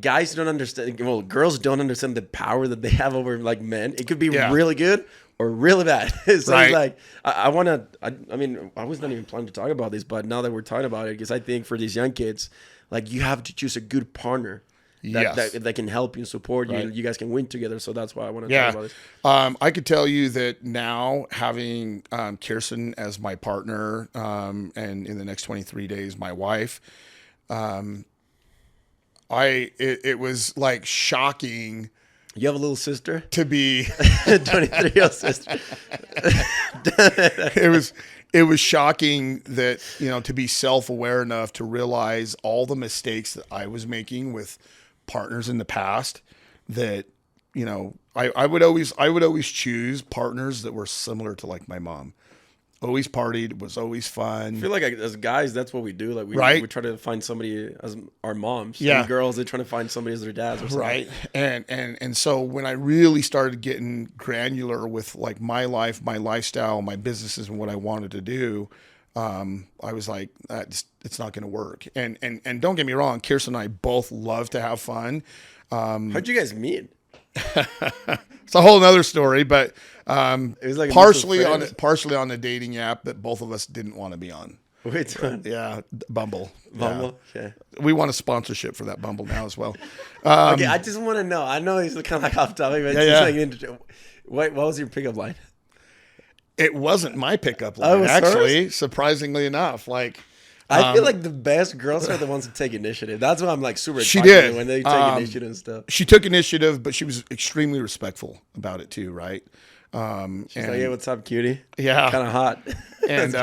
Guys don't understand. Well, girls don't understand the power that they have over like men. It could be really good or really bad. So it's like I want to. I mean, I was not even planning to talk about this, but now that we're talking about it, because I think for these young kids, like you have to choose a good partner. That can help you and support you, and you guys can win together. So that's why I want to talk about this. I could tell you that now having Kirsten as my partner, and in the next 23 days, my wife, it was like shocking. You have a little sister? To be 23-year-old sister. It was shocking that, you know, to be self-aware enough to realize all the mistakes that I was making with partners in the past, that, you know, I would always choose partners that were similar to like my mom. Always partied, was always fun. I feel like as guys, that's what we do. Like we try to find somebody as our moms. Yeah. And girls, they're trying to find somebody as their dads or something. Right. And so when I really started getting granular with like my life, my lifestyle, my businesses, and what I wanted to do, I was like, it's not going to work. And don't get me wrong, Kirsten and I both love to have fun. How'd you guys meet? It's a whole nother story, but it was like partially on the dating app that both of us didn't want to be on. Which one? Yeah, Bumble. Bumble. Yeah. Okay. We want a sponsorship for that Bumble now as well. Okay, I just want to know. I know it's kind of like off topic, but what was your pickup line? It wasn't my pickup line, actually. Surprisingly enough, like. I feel like the best girls are the ones that take initiative. That's why I'm like super She excited did. when they take initiative and stuff. She took initiative, but she was extremely respectful about it too, right? She's like, "Hey, what's up, cutie?" Yeah. Kind of hot. And,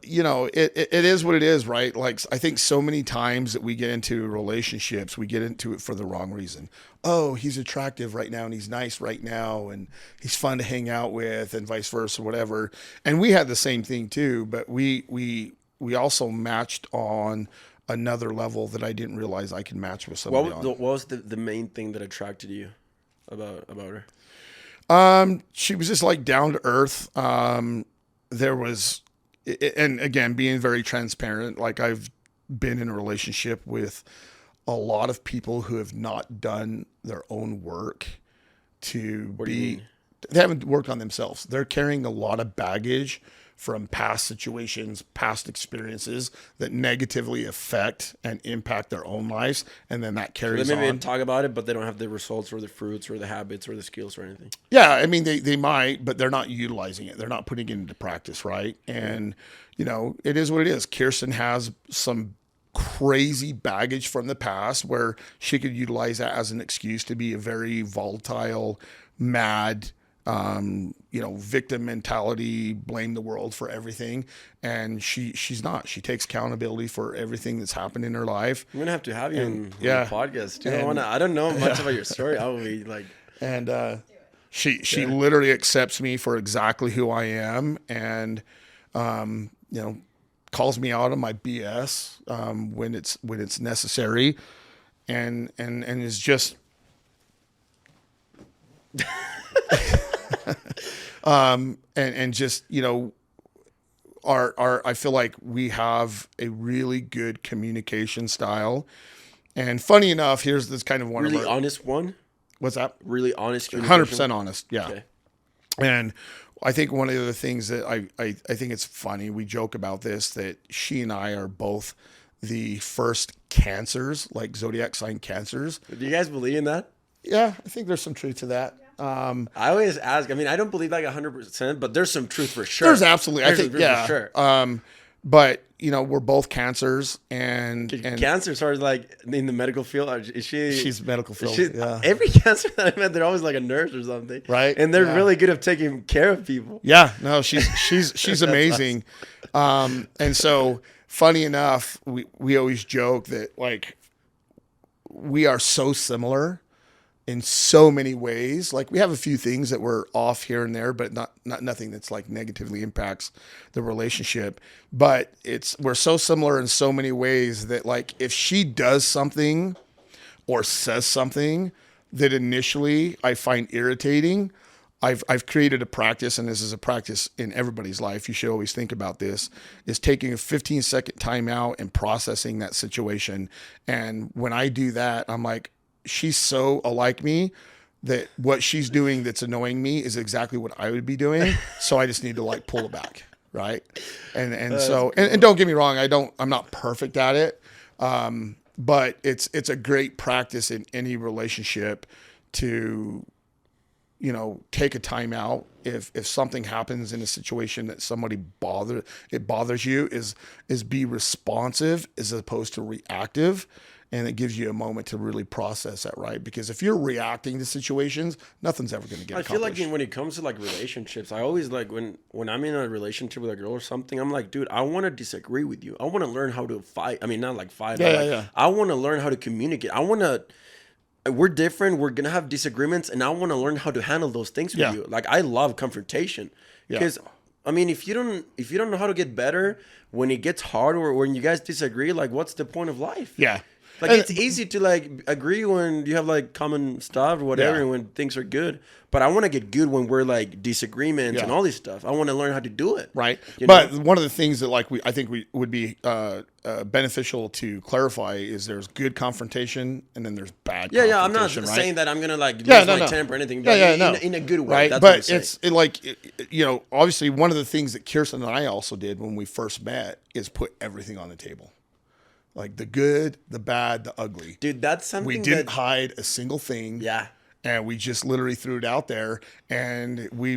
you know, it is what it is, right? Like, I think so many times that we get into relationships, we get into it for the wrong reason. Oh, he's attractive right now and he's nice right now and he's fun to hang out with and vice versa, whatever. And we had the same thing too, but we also matched on another level that I didn't realize I could match with somebody on. What was the main thing that attracted you about her? She was just like down to earth. There was, and again, being very transparent, like I've been in a relationship with a lot of people who have not done their own work they haven't worked on themselves. They're carrying a lot of baggage from past situations, past experiences that negatively affect and impact their own lives. And then that carries on. They maybe talk about it, but they don't have the results or the fruits or the habits or the skills or anything. Yeah. I mean, they might, but they're not utilizing it. They're not putting it into practice. Right. And, you know, it is what it is. Kirsten has some crazy baggage from the past where she could utilize that as an excuse to be a very volatile, mad, you know, victim mentality, blame the world for everything. And she's not. She takes accountability for everything that's happened in her life. I'm gonna have to have you on the podcast too. I don't know much about your story. I will be like, and she literally accepts me for exactly who I am, and you know, calls me out on my BS when it's necessary, and is just. And just, you know, I feel like we have a really good communication style. And funny enough, here's this kind of one really of our, honest one. What's that? Really honest. 100% honest. Yeah. Okay. And I think one of the other things that I think it's funny, we joke about this, that she and I are both the first cancers, like zodiac sign cancers. Do you guys believe in that? Yeah, I think there's some truth to that. I always ask. I mean, I don't believe like 100%, but there's some truth for sure. There's absolutely. I think for sure. But you know, we're both cancers, and cancer sort of like in the medical field. Is she? She's medical field. Yeah. Every cancer that I met, they're always like a nurse or something, right? And they're really good at taking care of people. Yeah. No, she's amazing. Awesome. And so, funny enough, we always joke that like we are so similar in so many ways. Like we have a few things that we're off here and there, but not nothing that's like negatively impacts the relationship. But we're so similar in so many ways that like if she does something or says something that initially I find irritating, I've created a practice, and this is a practice in everybody's life. You should always think about this, is taking a 15-second time out and processing that situation. And when I do that, I'm like, she's so alike me that what she's doing that's annoying me is exactly what I would be doing. So I just need to like pull it back. Right. And so, cool. and don't get me wrong. I'm not perfect at it. But it's a great practice in any relationship to, you know, take a time out. If something happens in a situation that somebody bothers you, is be responsive as opposed to reactive. And it gives you a moment to really process that, right? Because if you're reacting to situations, nothing's ever going to get accomplished. I feel like when it comes to like relationships, I always like when I'm in a relationship with a girl or something, I'm like, dude, I want to disagree with you. I want to learn how to fight. I mean, not like fight. Yeah. I want to learn how to communicate. We're different. We're going to have disagreements, and I want to learn how to handle those things with you. Like, I love confrontation. Because, I mean, if you don't know how to get better when it gets hard or when you guys disagree, like, what's the point of life? Yeah. Like, it's easy to, like, agree when you have, like, common stuff or whatever and when things are good. But I want to get good when we're, like, disagreements and all this stuff. I want to learn how to do it. Right. But one of the things that, like, I think we would be beneficial to clarify is there's good confrontation and then there's bad confrontation. Yeah, I'm not saying that I'm going to, like, lose my temper or anything. But in a good way. Right. That's but what it's, you know, obviously one of the things that Kirsten and I also did when we first met is put everything on the table. Like the good, the bad, the ugly. Dude, that's something we didn't hide a single thing. Yeah. And we just literally threw it out there. And we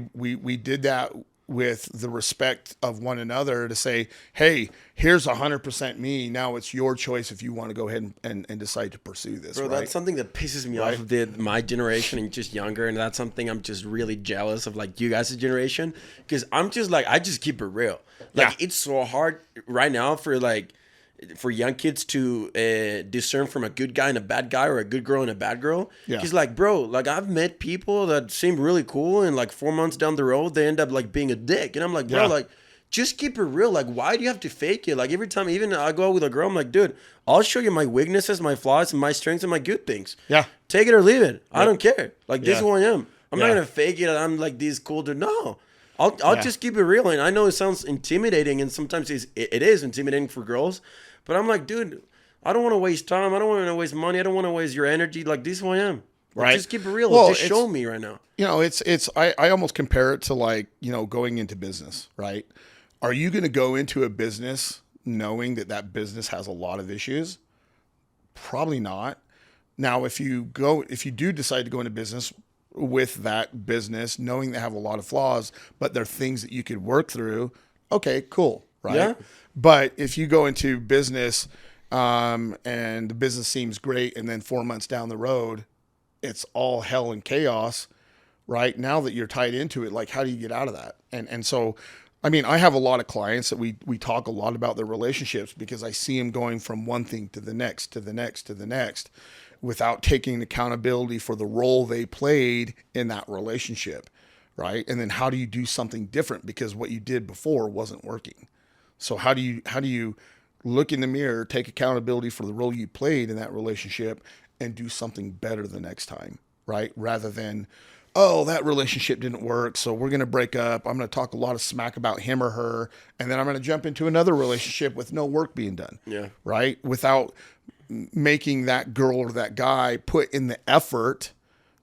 did that with the respect of one another to say, hey, here's 100% me. Now it's your choice if you want to go ahead and decide to pursue this. Bro, right? that's something that pisses me off of my generation and just younger. And that's something I'm just really jealous of, like, you guys' generation. Because I'm just like, I just keep it real. Like, it's so hard right now for young kids to discern from a good guy and a bad guy, or a good girl and a bad girl. Because, like, bro, like, I've met people that seem really cool, and like 4 months down the road, they end up like being a dick. And I'm like, bro, like, just keep it real. Like, why do you have to fake it? Like, every time, even I go out with a girl, I'm like, dude, I'll show you my weaknesses, my flaws, and my strengths and my good things. Yeah. Take it or leave it. I don't care. Like, this is who I am. I'm not going to fake it. I'm like this cool dude. No. I'll just keep it real. And I know it sounds intimidating, and sometimes it is intimidating for girls. But I'm like, dude, I don't want to waste time. I don't want to waste money. I don't want to waste your energy. Like, this is who I am. Like, right. Just keep it real. Well, just show me right now. You know, I almost compare it to, like, you know, going into business, right? Are you going to go into a business knowing that business has a lot of issues? Probably not. Now, if you do decide to go into business with that business, knowing they have a lot of flaws, but they're things that you could work through, okay, cool, right? Yeah. But if you go into business and the business seems great, and then 4 months down the road, it's all hell and chaos, right? Now that you're tied into it, like, how do you get out of that? And so, I mean, I have a lot of clients that we talk a lot about their relationships, because I see them going from one thing to the next, to the next, to the next, without taking accountability for the role they played in that relationship, right? And then how do you do something different, because what you did before wasn't working? So how do you look in the mirror, take accountability for the role you played in that relationship, and do something better the next time, right? Rather than, oh, that relationship didn't work, so we're going to break up. I'm going to talk a lot of smack about him or her, and then I'm going to jump into another relationship with no work being done, right? Without making that girl or that guy put in the effort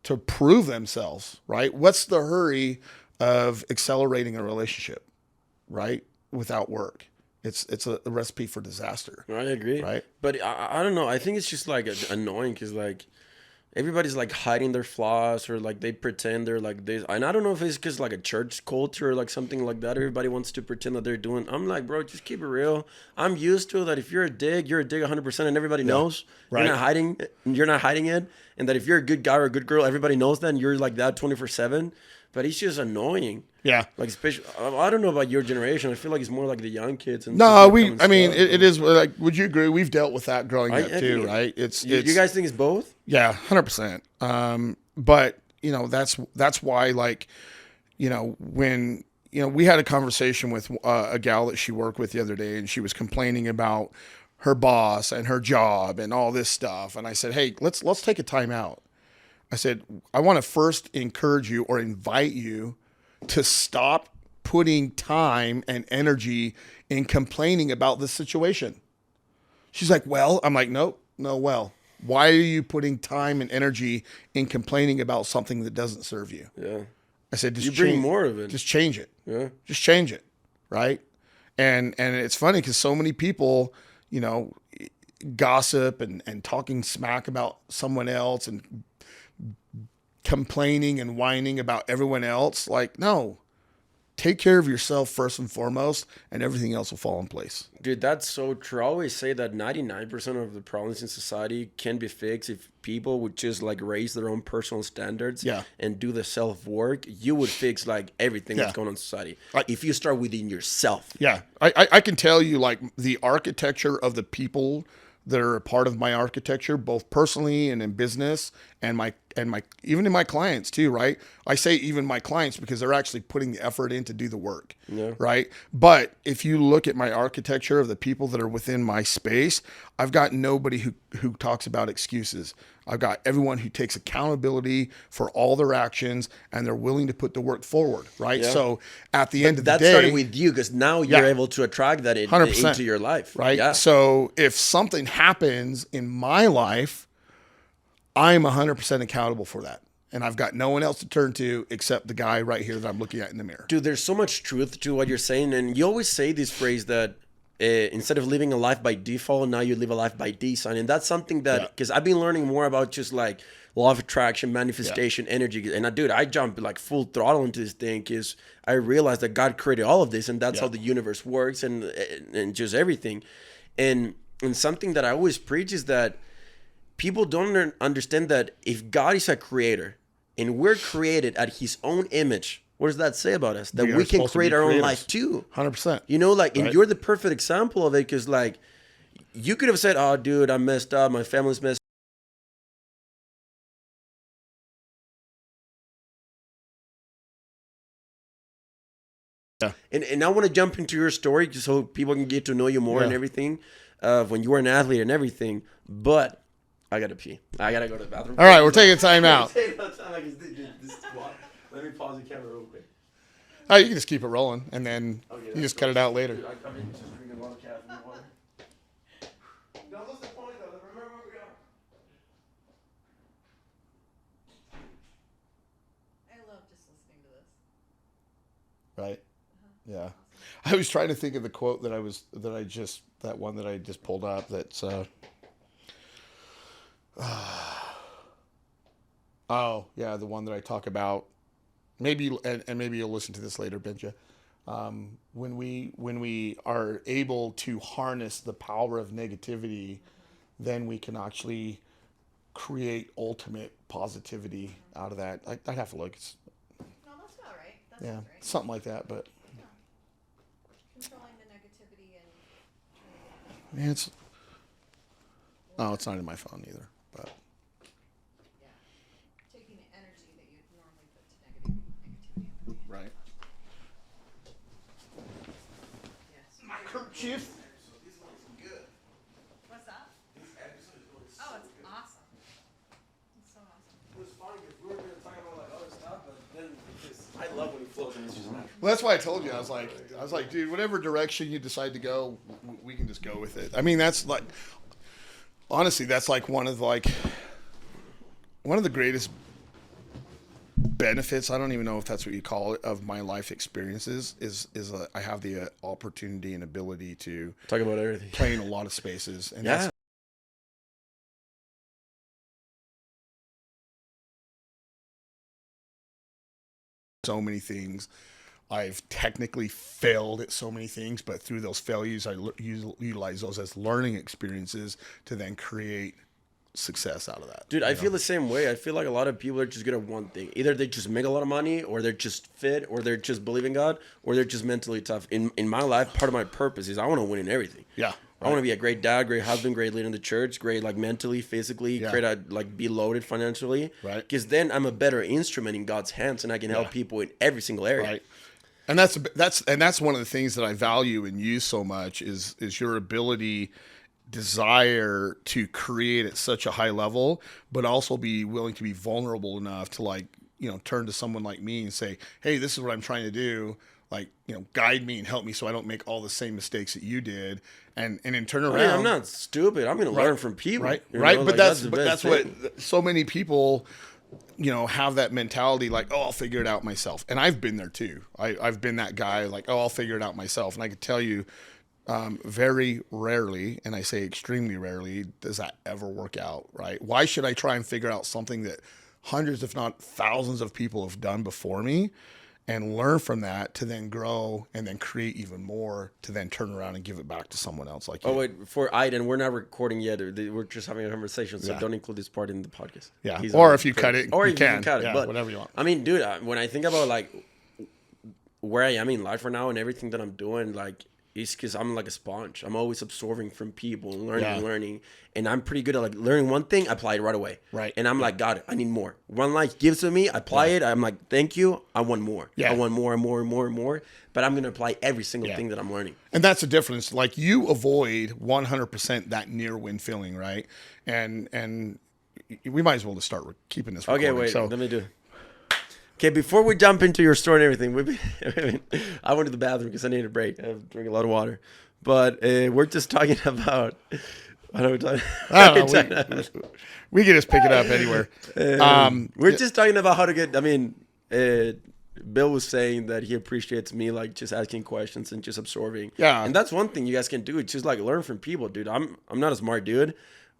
to prove themselves, right? What's the hurry of accelerating a relationship, right? Without work. It's a recipe for disaster. I agree. Right? But I don't know. I think it's just like annoying, because like everybody's like hiding their flaws, or like they pretend they're like this. And I don't know if it's because like a church culture or like something like that. Everybody wants to pretend that they're doing. I'm like, bro, just keep it real. I'm used to that. If you're a dig 100%, and everybody knows. Right. You're not hiding it. And that if you're a good guy or a good girl, everybody knows that, and you're like that 24/7. But it's just annoying. Yeah. Like, especially, I don't know about your generation. I feel like it's more like the young kids. And no, it is like, would you agree? We've dealt with that growing up too, right? You guys think it's both? Yeah, 100%. But, you know, that's why, like, you know, when, you know, we had a conversation with a gal that she worked with the other day, and she was complaining about her boss and her job and all this stuff. And I said, hey, let's take a time out. I said, I want to first encourage you, or invite you, to stop putting time and energy in complaining about this situation. She's like, well, I'm like, no, well, why are you putting time and energy in complaining about something that doesn't serve you? Yeah. I said, you bring more of it. Just change it. Yeah. Just change it. Right. And it's funny, because so many people, you know, gossip and talking smack about someone else, and complaining and whining about everyone else. Like, no, take care of yourself first and foremost, and everything else will fall in place. Dude, that's so true. I always say that 99% of the problems in society can be fixed if people would just like raise their own personal standards and do the self work. You would fix like everything that's going on in society. If you start within yourself. Yeah. I can tell you, like, the architecture of the people that are a part of my architecture, both personally and in business, and my even in my clients too, right? I say even my clients, because they're actually putting the effort in to do the work, right? But if you look at my architecture of the people that are within my space, I've got nobody who talks about excuses. I've got everyone who takes accountability for all their actions, and they're willing to put the work forward, right? Yeah. So at the end of the day, that started with you, because now you're able to attract that into your life, right? Yeah. So if something happens in my life, I'm 100% accountable for that. And I've got no one else to turn to except the guy right here that I'm looking at in the mirror. Dude, there's so much truth to what you're saying. And you always say this phrase that instead of living a life by default, now you live a life by design. And that's something that, because I've been learning more about just like law of attraction, manifestation, energy. And I jumped like full throttle into this thing because I realized that God created all of this, and that's how the universe works, and just everything. And something that I always preach is that people don't understand that if God is a creator and we're created at his own image, what does that say about us? That we can create our own life too. 100%. You know, like, and you're the perfect example of it, because like you could have said, oh, dude, I'm messed up. My family's messed up. And I want to jump into your story just so people can get to know you more and everything, when you were an athlete and everything. But I got to pee. I got to go to the bathroom. All right, we're taking time out. Let me pause the camera real quick. Oh, you can just keep it rolling, and then you just cut it out later. Dude, I mean, just drinking a lot of caffeine and water. Don't lose the point, though. Remember where we are. I love just listening to this. Right? Yeah. I was trying to think of the quote that I just pulled up. That's oh yeah, the one that I talk about. Maybe and maybe you'll listen to this later, Benja. When we are able to harness the power of negativity, then we can actually create ultimate positivity out of that. I'd have to look. It's, No, that's about right. That yeah, sounds right. something like that. But Controlling the negativity and it's not in my phone either. But taking the energy that you'd normally put to negativity. right. Yes. My kerchief. What's that? Oh, it's awesome. It's so awesome. It was funny because we were going to talk about like other stuff, but then I love when he flows and it's just natural. Well, that's why I told you. I was like, dude, whatever direction you decide to go, we can just go with it. I mean, that's like, honestly, that's like one of the greatest benefits. I don't even know if that's what you call it, of my life experiences is I have the opportunity and ability to Talk about everything. play in a lot of spaces, and Yeah. that's so many things. I've technically failed at so many things, but through those failures, I utilize those as learning experiences to then create success out of that. Dude, I feel the same way. I feel like a lot of people are just good at one thing. Either they just make a lot of money, or they're just fit, or they're just believe in God, or they're just mentally tough. In my life, part of my purpose is I want to win in everything. Yeah. I want to be a great dad, great husband, great leader in the church, great like mentally, physically, be loaded financially. Right. Because then I'm a better instrument in God's hands, and I can help people in every single area. Right. And that's one of the things that I value in you so much is your ability, desire to create at such a high level, but also be willing to be vulnerable enough to turn to someone like me and say, hey, this is what I'm trying to do. Guide me and help me so I don't make all the same mistakes that you did. And then turn around. I mean, I'm not stupid. I'm going to learn from people. Right. You Right. know? But Like, that's what so many people, have that mentality like, oh, I'll figure it out myself. And I've been there too. I've been that guy like, oh, I'll figure it out myself. And I can tell you, very rarely, and I say extremely rarely, does that ever work out, right? Why should I try and figure out something that hundreds, if not thousands of people have done before me and learn from that to then grow and then create even more to then turn around and give it back to someone else like you? Oh, wait, for Aiden, we're not recording yet. We're just having a conversation, so don't include this part in the podcast. Yeah, He's or on if you the- cut it, or you if can. you can cut it, Yeah, but whatever you want. I mean, dude, when I think about like where I am in life right now and everything that I'm doing, like, it's because I'm like a sponge. I'm always absorbing from people and learning. And I'm pretty good at like learning one thing, I apply it right away. Right. And I'm like, got it. I need more. One life gives to me, I apply it. I'm like, thank you. I want more. Yeah. I want more and more and more and more. But I'm going to apply every single thing that I'm learning. And that's the difference. Like, you avoid 100% that near win feeling, right? And we might as well just start keeping this recording. Okay, wait. So, Let me do it. Okay, before we jump into your story and everything, I went to the bathroom because I needed a break. I drink a lot of water. But we're just talking about... What are we talking about? we can just pick it up anywhere. We're just talking about how to get... I mean, Bill was saying that he appreciates me like just asking questions and just absorbing. Yeah. And that's one thing you guys can do. It's just like learn from people, dude. I'm not a smart dude,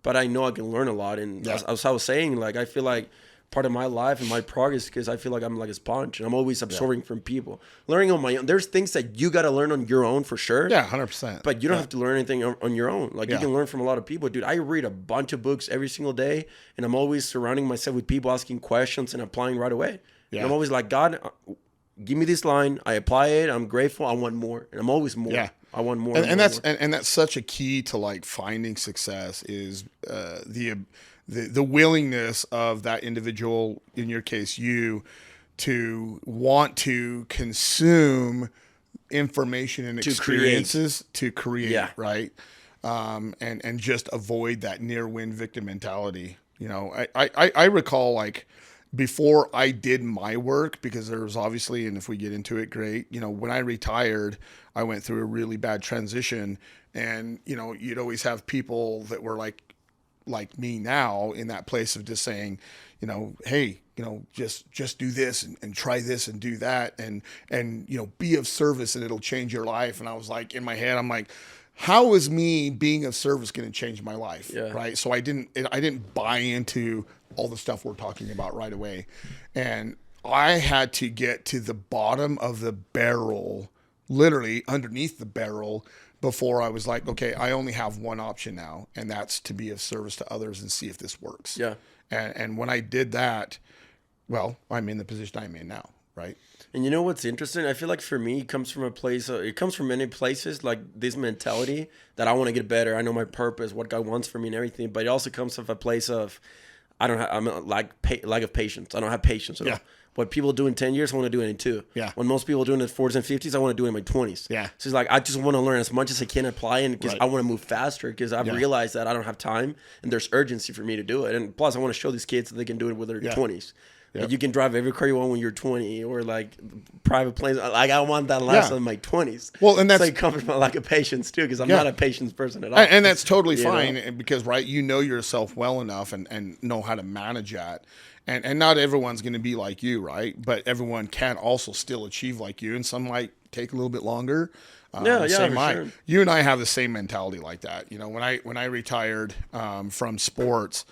but I know I can learn a lot. And as I was saying, like I feel like part of my life and my progress because I feel like I'm like a sponge and I'm always absorbing from people, learning on my own. There's things that you got to learn on your own for sure. Yeah, 100%. But you don't have to learn anything on your own. Like you can learn from a lot of people, dude. I read a bunch of books every single day, and I'm always surrounding myself with people asking questions and applying right away. Yeah. And I'm always like, God, give me this line. I apply it. I'm grateful. I want more, and I'm always more. Yeah. I want more. And that's more. And that's such a key to like finding success is the willingness of that individual, in your case, you, to want to consume information and experiences to create, right? And just avoid that near win victim mentality. You know, I recall like before I did my work, because there was obviously, and if we get into it, great. You know, when I retired, I went through a really bad transition, and, you know, you'd always have people that were like me now in that place of just saying, you know, hey, you know, just do this and try this and do that and, you know, be of service and it'll change your life. And I was like, in my head, I'm like, how is me being of service going to change my life? Yeah. Right. So I didn't buy into all the stuff we're talking about right away. And I had to get to the bottom of the barrel, literally underneath the barrel, before I was like, okay, I only have one option now, and that's to be of service to others and see if this works. Yeah. And when I did that, well, I'm in the position I'm in now, right? And you know what's interesting? I feel like for me, it comes from a place, it comes from many places, like this mentality that I want to get better. I know my purpose, what God wants for me and everything, but it also comes from a place of, I'm like lack of patience. I don't have patience at all. What people do in 10 years, I want to do it in 2. Yeah. When most people do it in their 40s and 50s, I want to do it in my 20s. Yeah. So it's like, I just want to learn as much as I can apply, and because I want to move faster, because I've realized that I don't have time and there's urgency for me to do it. And plus, I want to show these kids that they can do it with their 20s. Yep. Like you can drive every car you want when you're 20, or like private planes. Like I want that lifestyle in my 20s. Well, and that's so it comes from a lack of patience too, because I'm not a patience person at all. And that's totally fine, know? Because you know yourself well enough and know how to manage that. And not everyone's going to be like you, right? But everyone can also still achieve like you, and some might take a little bit longer. Sure. You and I have the same mentality like that. You know, when I retired from sports,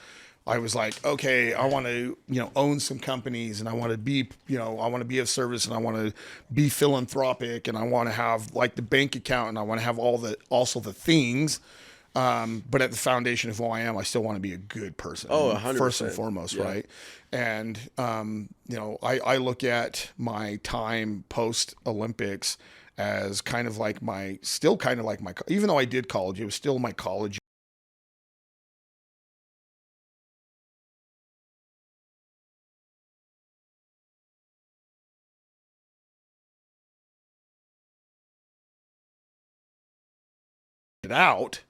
I was like, okay, I want to, you know, own some companies, and I want to be, you know, I want to be of service, and I want to be philanthropic, and I want to have like the bank account, and I want to have also the things. But at the foundation of who I am, I still want to be a good person. Oh, 100%. First and foremost, right? And, you know, I look at my time post Olympics as kind of like even though I did college, it was still my college. Out.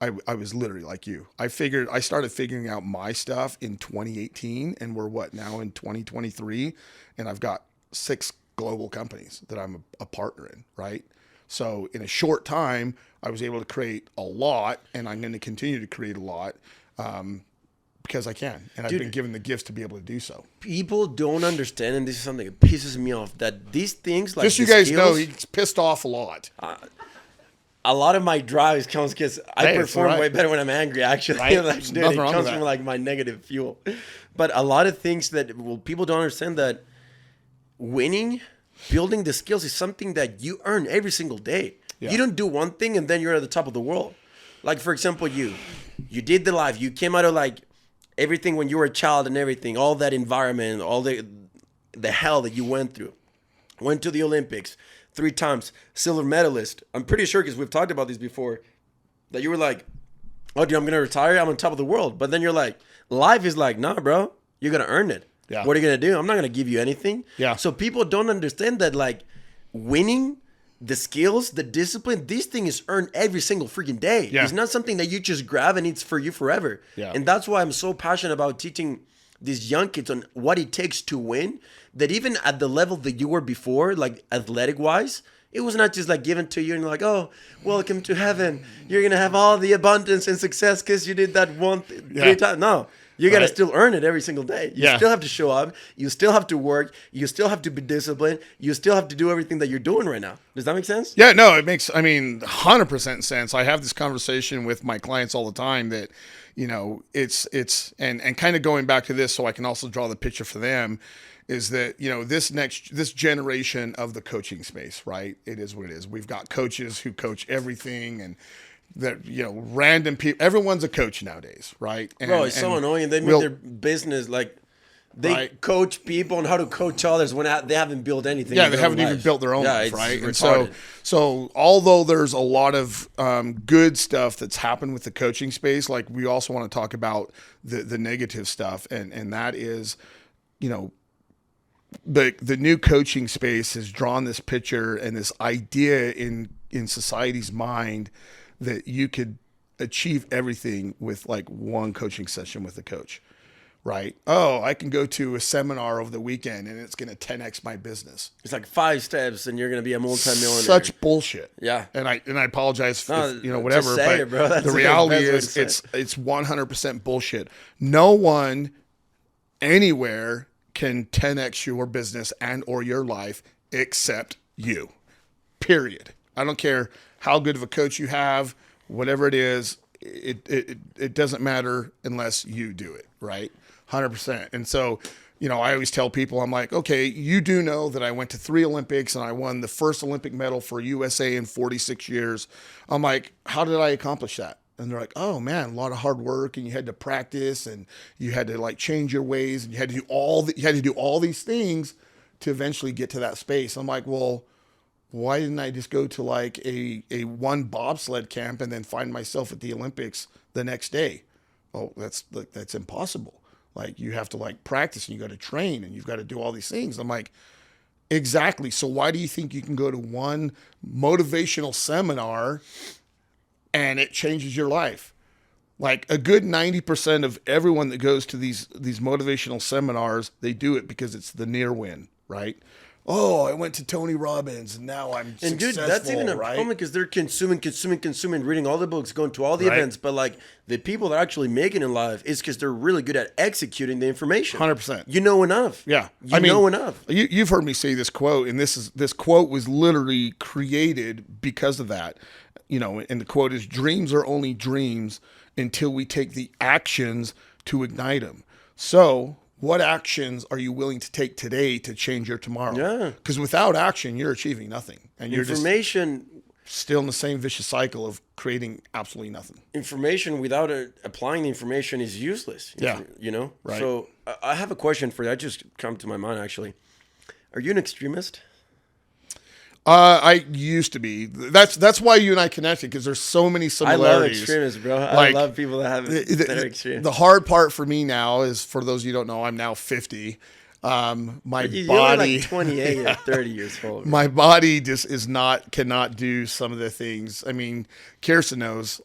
I was literally like you. I started figuring out my stuff in 2018, and we're now in 2023, and I've got 6 global companies that I'm a partner in, right? So in a short time, I was able to create a lot, and I'm going to continue to create a lot because I can, and I've been given the gifts to be able to do so. People don't understand, and this is something that pisses me off, that these things like just you guys know, he's pissed off a lot. A lot of my drives comes because I perform way better when I'm angry, actually. Right? Like, dude, it comes from like my negative fuel. But a lot of things that people don't understand, that winning, building the skills is something that you earn every single day. Yeah. You don't do one thing and then you're at the top of the world. Like, for example, you did the life. You came out of like everything when you were a child and everything, all that environment, all the hell that you went through. Went to the Olympics 3 times, silver medalist. I'm pretty sure, because we've talked about this before, that you were like, oh, dude, I'm going to retire. I'm on top of the world. But then you're like, life is like, nah, bro, you're going to earn it. Yeah. What are you going to do? I'm not going to give you anything. Yeah. So people don't understand that, like, winning, the skills, the discipline, these things earned every single freaking day. Yeah. It's not something that you just grab and it's for you forever. Yeah. And that's why I'm so passionate about teaching these young kids on what it takes to win, that even at the level that you were before, like athletic wise, it was not just like given to you and like, oh, welcome to heaven. You're going to have all the abundance and success because you did that 3 times. No, You got to right? still earn it every single day. You Yeah. still have to show up. You still have to work. You still have to be disciplined. You still have to do everything that you're doing right now. Does that make sense? Yeah, no, it makes, 100% sense. I have this conversation with my clients all the time that, it's and kind of going back to this so I can also draw the picture for them is that, this generation of the coaching space, right? It is what it is. We've got coaches who coach everything and that, random people, everyone's a coach nowadays, right? And, Bro, it's so annoying. They make their business like they Right. coach people on how to coach others when they haven't built anything. Yeah, in they their haven't own even life. built their own Yeah, life, it's right? And retarded. so although there's a lot of good stuff that's happened with the coaching space, like we also want to talk about the negative stuff, and that is, the new coaching space has drawn this picture and this idea in society's mind that you could achieve everything with like one coaching session with a coach. Right. Oh, I can go to a seminar over the weekend and it's going to 10x my business. It's like 5 steps and you're gonna be a multimillionaire. Such bullshit. Yeah. And I apologize No, if, whatever, just say but it, bro. That's the the reality best way is to say it's 100% bullshit. No one anywhere can 10x your business and or your life except you. Period. I don't care how good of a coach you have, whatever it is, it doesn't matter unless you do it, right? 100%. And so, I always tell people, I'm like, okay, you do know that I went to 3 Olympics and I won the first Olympic medal for USA in 46 years. I'm like, how did I accomplish that? And they're like, oh man, a lot of hard work, and you had to practice, and you had to like change your ways, and you had to do all these things to eventually get to that space. I'm like, well, why didn't I just go to like a one bobsled camp and then find myself at the Olympics the next day? Oh, that's impossible. Like you have to like practice and you got to train and you've got to do all these things. I'm like, exactly. So why do you think you can go to one motivational seminar and it changes your life? Like a good 90% of everyone that goes to these motivational seminars, they do it because it's the near win, right? Oh, I went to Tony Robbins and now I'm successful, And dude, that's even a right? problem because they're consuming, reading all the books, going to all the Right. events. But like the people that are actually making it in life is because they're really good at executing the information. 100%. You know enough. Yeah. You know enough. You've heard me say this quote, and this quote was literally created because of that. And the quote is, dreams are only dreams until we take the actions to ignite them. So what actions are you willing to take today to change your tomorrow? Yeah. Because without action, you're achieving nothing. And you're just Information still in the same vicious cycle of creating absolutely nothing. without applying the information is useless. Yeah. Right. So I have a question for you. That just come to my mind actually. Are you an extremist? I used to be. That's why you and I connected, because there's so many I similarities. love extremists, bro. I Like, love people that have that are extreme. The hard part for me now is, for those of you who don't know, I'm now 50. My You're body, like 28 or 30 years old. Bro. my body just cannot do some of the things. I mean, Kirsten knows.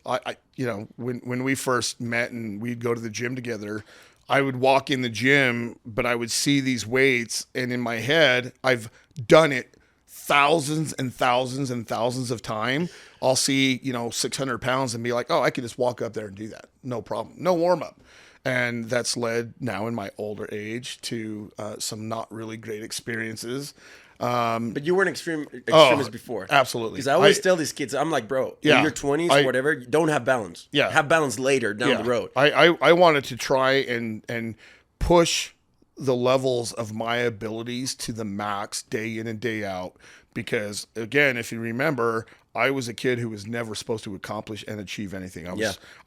When we first met and we'd go to the gym together, I would walk in the gym, but I would see these weights, and in my head, I've done it thousands and thousands and thousands of time. I'll see, 600 pounds and be like, oh, I could just walk up there and do that. No problem. No warm up. And that's led now in my older age to some not really great experiences. But you weren't extremist before. Absolutely. Because I always tell these kids, I'm like, bro, Yeah, in your 20s, whatever, don't have balance. Yeah. Have balance later down the road. I wanted to try and push the levels of my abilities to the max day in and day out. Because again, if you remember, I was a kid who was never supposed to accomplish and achieve anything.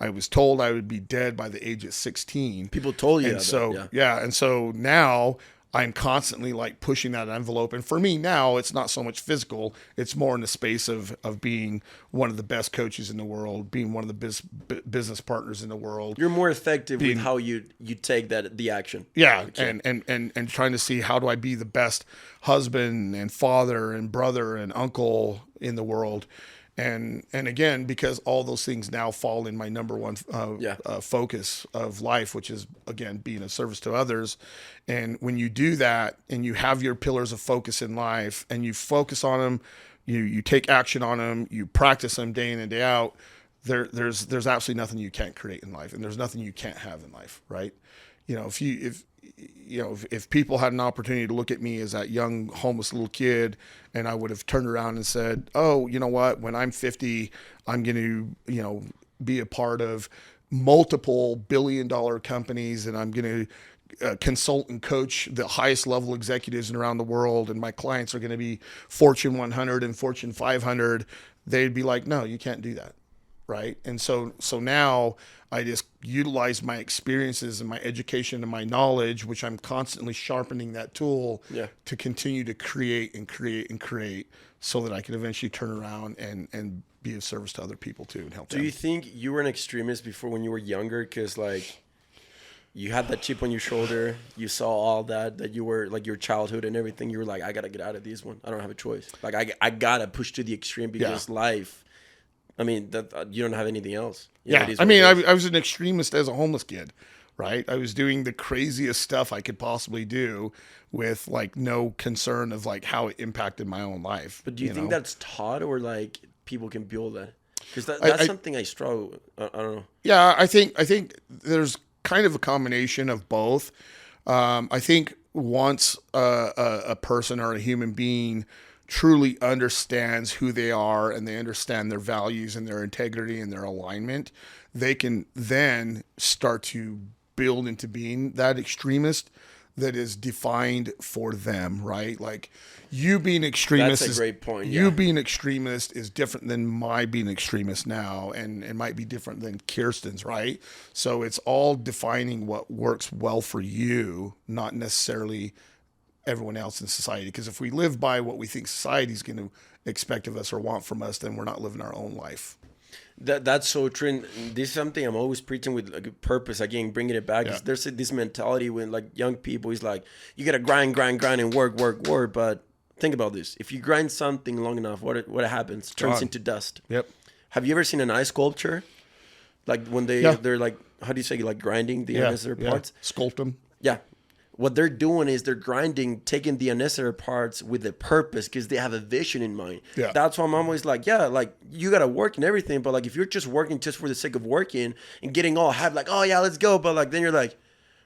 I was told I would be dead by the age of 16. People told you And that. so, and so now I'm constantly like pushing that envelope. And for me now, it's not so much physical. It's more in the space of being one of the best coaches in the world, being one of the business partners in the world. You're more effective with how you take the action. Yeah. And trying to see, how do I be the best husband and father and brother and uncle in the world. And again, because all those things now fall in my number one focus of life, which is, again, being of service to others. And when you do that and you have your pillars of focus in life and you focus on them, you take action on them, you practice them day in and day out, there's absolutely nothing you can't create in life, and there's nothing you can't have in life, right? If people had an opportunity to look at me as that young homeless little kid, and I would have turned around and said, oh, you know what, when I'm 50, I'm going to, be a part of multiple billion-dollar companies, and I'm going to consult and coach the highest level executives around the world, and my clients are going to be Fortune 100 and Fortune 500, they'd be like, no, you can't do that. Right. And so now I just utilize my experiences and my education and my knowledge, which I'm constantly sharpening that tool to continue to create and create and create, so that I can eventually turn around and be of service to other people too and help them. Do you think you were an extremist before when you were younger? Because like you had that chip on your shoulder, you saw all that you were like your childhood and everything. You were like, I got to get out of this one. I don't have a choice. Like I got to push to the extreme because life. I mean, that you don't have anything else. I was an extremist as a homeless kid, right? I was doing the craziest stuff I could possibly do with like no concern of like how it impacted my own life. But do you think that's taught, or like people can build that? Because that's something I struggle. I don't know. Yeah, I think there's kind of a combination of both. I think once a person or a human being truly understands who they are, and they understand their values and their integrity and their alignment, they can then start to build into being that extremist that is defined for them, right? Like you being extremist That's a great point. You being extremist is different than my being extremist now, and it might be different than Kirsten's, right? So it's all defining what works well for you, not necessarily everyone else in society. Because if we live by what we think society is going to expect of us or want from us, then we're not living our own life. That's so true. And this is something I'm always preaching with, like, purpose. Again, bringing it back. Yeah. There's this mentality when like young people is like, you gotta grind, and work. But think about this: if you grind something long enough, what happens? Turns into dust. Yep. Have you ever seen an ice sculpture? Like when they're like, how do you say, like grinding the unnecessary parts? Sculpt them. Yeah. What they're doing is they're grinding, taking the unnecessary parts with a purpose, because they have a vision in mind. Yeah. That's why I'm always like, like you got to work and everything. But like, if you're just working just for the sake of working and getting all hyped, like, oh yeah, let's go. But like, then you're like,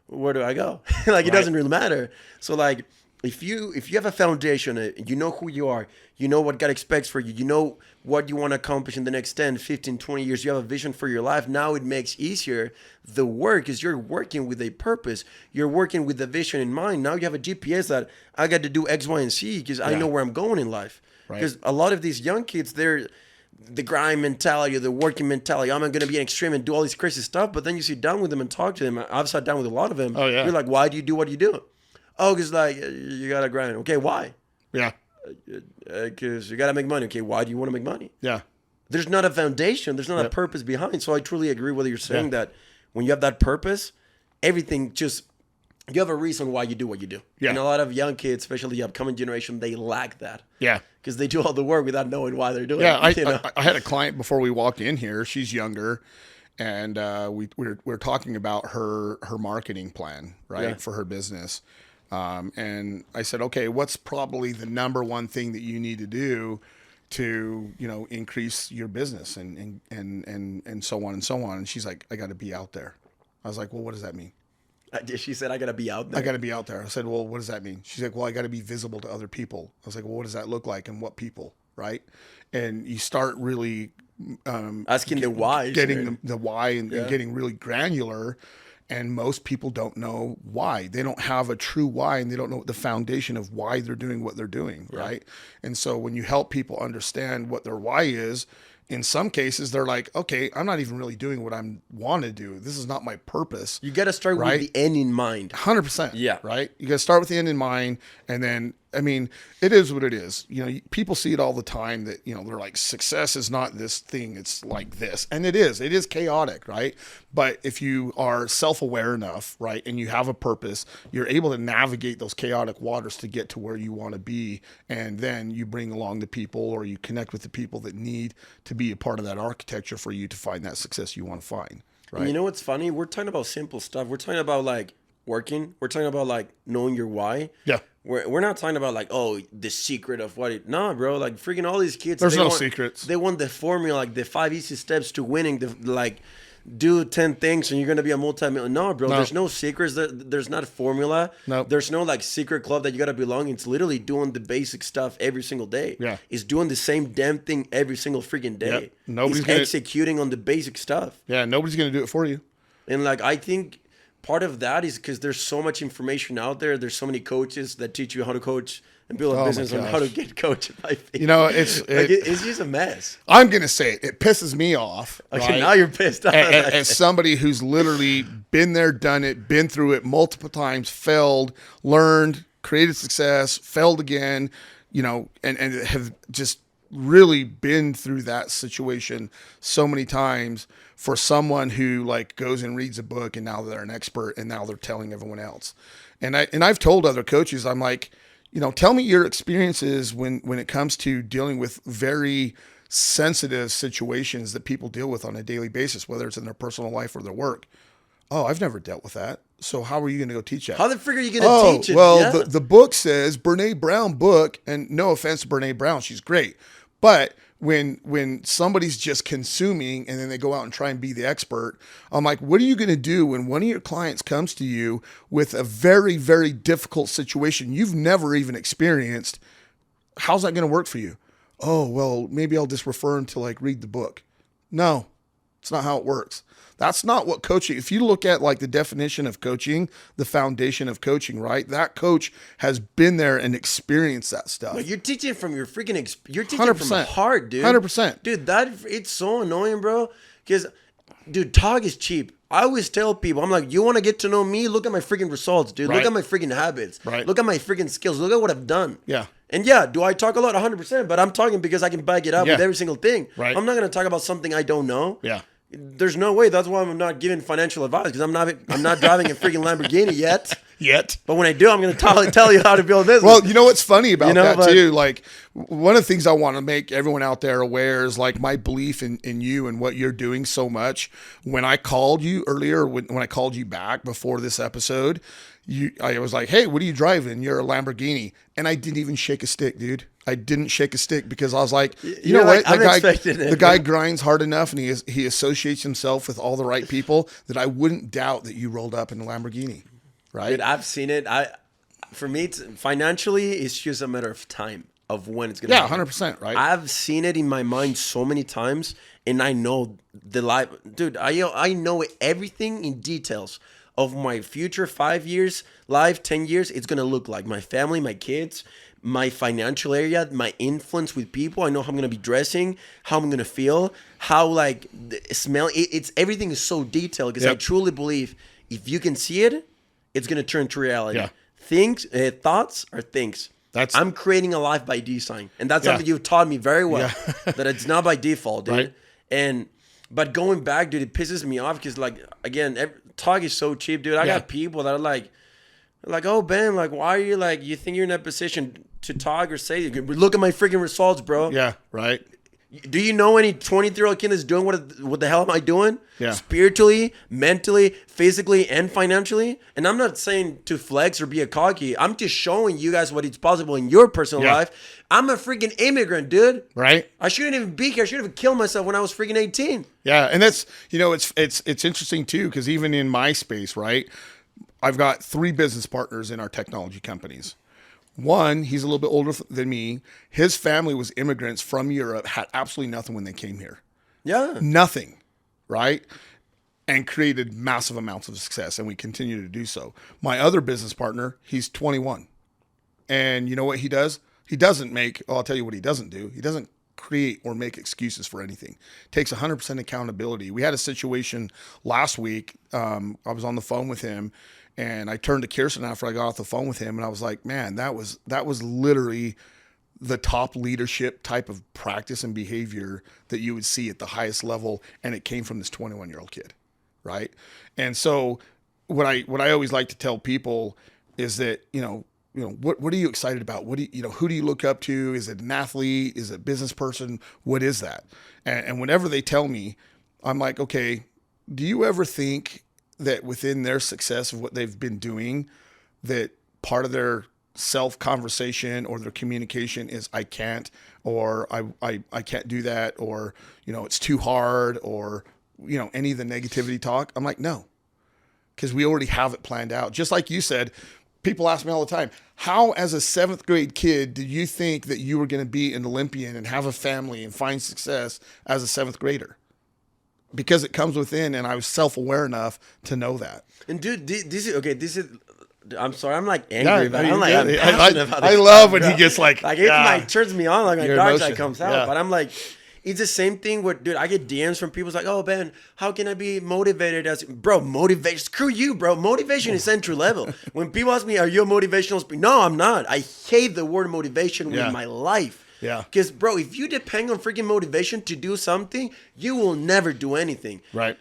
where do I go? Like, it doesn't really matter. So like, if you have a foundation, you know who you are, you know what God expects for you, you know what you want to accomplish in the next 10, 15, 20 years, you have a vision for your life. Now it makes easier the work, is you're working with a purpose. You're working with a vision in mind. Now you have a GPS that I got to do X, Y, and Z because I know where I'm going in life. Because a lot of these young kids, they're the grind mentality or the working mentality. I'm going to be an extreme and do all this crazy stuff. But then you sit down with them and talk to them. I've sat down with a lot of them. Oh, yeah. You're like, why do you do what you do? Oh, because like you got to grind. Okay, why? Yeah. Because you got to make money. Okay, why do you want to make money? Yeah. There's not a foundation. There's not a purpose behind. So I truly agree with what you're saying, that when you have that purpose, everything just, you have a reason why you do what you do. Yeah. And a lot of young kids, especially the upcoming generation, they lack that. Yeah. Because they do all the work without knowing why they're doing it. Yeah, I had a client before we walked in here. She's younger. And we're talking about her marketing plan, right, for her business. And I said, okay, what's probably the number one thing that you need to do to, increase your business and so on and so on. And she's like, I got to be out there. I was like, well, what does that mean? She said, I got to be out there. I got to be out there. I said, well, what does that mean? She's like, well, I got to be visible to other people. I was like, well, what does that look like and what people, right? And you start really asking the why, getting the why and getting really granular. And most people don't know why. They don't have a true why, and they don't know the foundation of why they're doing what they're doing, right? And so when you help people understand what their why is, in some cases, they're like, okay, I'm not even really doing what I want to do. This is not my purpose. You got to start with the end in mind. 100%. Yeah. Right? You got to start with the end in mind. And then, I mean, it is what it is. People see it all the time that, they're like, success is not this thing. It's like this. And it is. It is chaotic, right? But if you are self-aware enough, right, and you have a purpose, you're able to navigate those chaotic waters to get to where you want to be. And then you bring along the people, or you connect with the people that need to be a part of that architecture for you to find that success you want to find, right? And you know what's funny? We're talking about simple stuff. We're talking about like working. We're talking about like knowing your why. Yeah. we're not talking about like, oh, the secret of what it. Nah, bro. Like freaking all these kids. There's they no want, secrets. They want the formula, like the 5 easy steps to winning. The like, do 10 things and you're gonna be a multi-million. No, bro. No. There's no secrets. There's not a formula. No. There's no like secret club that you gotta belong. It's literally doing the basic stuff every single day. Yeah. It's doing the same damn thing every single freaking day. Yep. Nobody's it's gonna- executing on the basic stuff. Yeah, nobody's going to do it for you. And like I think part of that is because there's so much information out there. There's so many coaches that teach you how to coach and build a Oh my business on how to gosh. get coached by people. You know, it's it's just a mess. I'm going to say it. It pisses me off. Okay, right? now you're pissed off. As somebody who's literally been there, done it, been through it multiple times, failed, learned, created success, failed again, you know, and have just really been through that situation so many times for someone who like goes and reads a book and now they're an expert and now they're telling everyone else. And I've told other coaches, I'm like, you know, tell me your experiences when it comes to dealing with very sensitive situations that people deal with on a daily basis, whether it's in their personal life or their work. Oh, I've never dealt with that. So how are you going to go teach that? How the frig are you going to teach it? Well, Yeah. the book says Brene Brown book, and no offense to Brene Brown, she's great. But when somebody's just consuming and then they go out and try and be the expert, I'm like, what are you going to do when one of your clients comes to you with a very, very difficult situation you've never even experienced? How's that going to work for you? Oh, well, maybe I'll just refer them to like read the book. No, it's not how it works. That's not what coaching, if you look at like the definition of coaching, the foundation of coaching, right? That coach has been there and experienced that stuff. But you're teaching from your freaking you're teaching from 100%. heart, dude. 100%. Dude, it's so annoying, bro. Because, dude, talk is cheap. I always tell people, I'm like, you want to get to know me? Look at my freaking results, dude. Right. Look at my freaking habits. Right. Look at my freaking skills. Look at what I've done. Yeah. And yeah, do I talk a lot? 100%. But I'm talking because I can back it up Yeah. with every single thing. Right. I'm not going to talk about something I don't know. Yeah. There's no way. That's why I'm not giving financial advice because I'm not driving a freaking Lamborghini yet. Yet. But when I do, I'm going to tell you how to build a business. Well, you know what's funny about You know, that but- too? Like one of the things I want to make everyone out there aware is like my belief in you and what you're doing so much. When I called you earlier, when I called you back before this episode, I was like, hey, what are you driving? You're a Lamborghini. And I didn't even shake a stick, dude. I didn't shake a stick because I was like, you You're know like, what? I'm expecting it. The guy grinds hard enough and he associates himself with all the right people that I wouldn't doubt that you rolled up in a Lamborghini. Right? Dude, I've seen it. For me, financially, it's just a matter of time of when it's gonna. Yeah, happen. 100%, right? I've seen it in my mind so many times, and I know the life, dude. I know everything in details of my future 5 years, life, 10 years. It's gonna look like my family, my kids, my financial area, my influence with people. I know how I'm gonna be dressing, how I'm gonna feel, how like the smell. It's everything is so detailed because I Yep. truly believe if you can see it, it's gonna turn to reality. Yeah. Thoughts are things. That's- I'm creating a life by design, and that's Yeah. something you've taught me very well. Yeah. That it's not by default, dude. Right. But going back, dude, it pisses me off because, like, again, talk is so cheap, dude. I Yeah. got people that are like, oh, Ben, like, why are you like, you think you're in a position to talk or say, look at my freaking results, bro. Yeah, right. Do you know any 23-year-old kid that's doing what the hell am I doing? Yeah. Spiritually, mentally, physically, and financially. And I'm not saying to flex or be a cocky. I'm just showing you guys what is possible in your personal Yeah. life. I'm a freaking immigrant, dude. Right. I shouldn't even be here. I should have killed myself when I was freaking 18. Yeah, and that's it's interesting too because even in my space, right, I've got 3 business partners in our technology companies. One, he's a little bit older than me. His family was immigrants from Europe, had absolutely nothing when they came here, Yeah. nothing, right, and created massive amounts of success, and we continue to do so. My other business partner, he's 21, and you know what he does? He doesn't make. Oh, I'll tell you what he doesn't do. He doesn't create or make excuses for anything. Takes 100% accountability. We had a situation last week. I was on the phone with him, and I turned to Kirsten after I got off the phone with him, and I was like, "Man, that was literally the top leadership type of practice and behavior that you would see at the highest level, and it came from this 21-year-old kid, right?" And so, what I always like to tell people is that what are you excited about? What do you, who do you look up to? Is it an athlete? Is it a business person? What is that? And whenever they tell me, I'm like, okay, do you ever think that within their success of what they've been doing, that part of their self-conversation or their communication is I can't, or I can't do that, or, you know, it's too hard, or, you know, any of the negativity talk, I'm like, no, because we already have it planned out. Just like you said, people ask me all the time, how as a 7th grade kid did you think that you were going to be an Olympian and have a family and find success as a 7th grader? Because it comes within, and I was self-aware enough to know that. And dude, this is, I'm sorry, I'm like angry, but I'm passionate about I this love stuff, when bro. he gets like it turns me on, like my your dark emotion. side comes out. Yeah. But I'm like, it's the same thing with, dude, I get DMs from people like, oh, Ben, how can I be motivated as, bro, motivation, screw you, bro. Motivation is entry level. When people ask me, are you a motivational speaker? No, I'm not. I hate the word motivation with my life. Yeah. Because, bro, if you depend on freaking motivation to do something, you will never do anything. Right.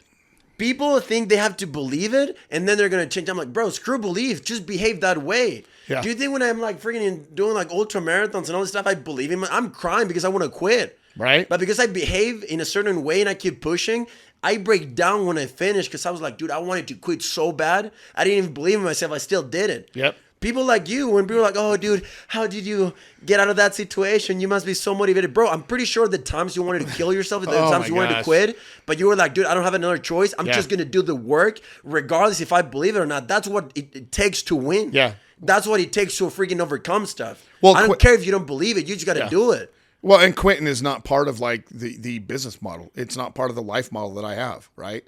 People think they have to believe it, and then they're going to change. I'm like, bro, screw belief. Just behave that way. Yeah. Do you think when I'm like freaking doing like ultra marathons and all this stuff, I believe in it? I'm crying because I want to quit. Right. But because I behave in a certain way and I keep pushing, I break down when I finish because I was like, dude, I wanted to quit so bad. I didn't even believe in myself. I still did it. Yep. People like you, when people are like, oh, dude, how did you get out of that situation? You must be so motivated. Bro, I'm pretty sure the times you wanted to kill yourself, the times you wanted to quit, but you were like, dude, I don't have another choice. I'm just going to do the work, regardless if I believe it or not. That's what it takes to win. Yeah. That's what it takes to freaking overcome stuff. Well, I don't care if you don't believe it. You just got to do it. Well, and quitting is not part of like the business model. It's not part of the life model that I have, right?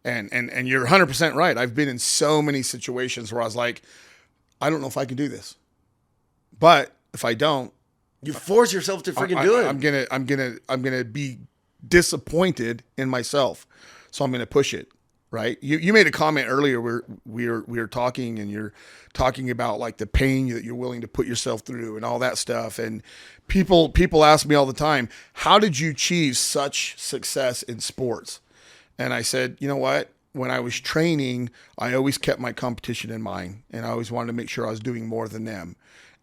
And you're 100% right. I've been in so many situations where I was like, I don't know if I can do this. But if I don't, you force yourself to freaking do it. I'm gonna be disappointed in myself. So I'm gonna push it. Right. You made a comment earlier where we were talking, and you're talking about like the pain that you're willing to put yourself through and all that stuff. And people ask me all the time, how did you achieve such success in sports? And I said, you know what? When I was training, I always kept my competition in mind, and I always wanted to make sure I was doing more than them.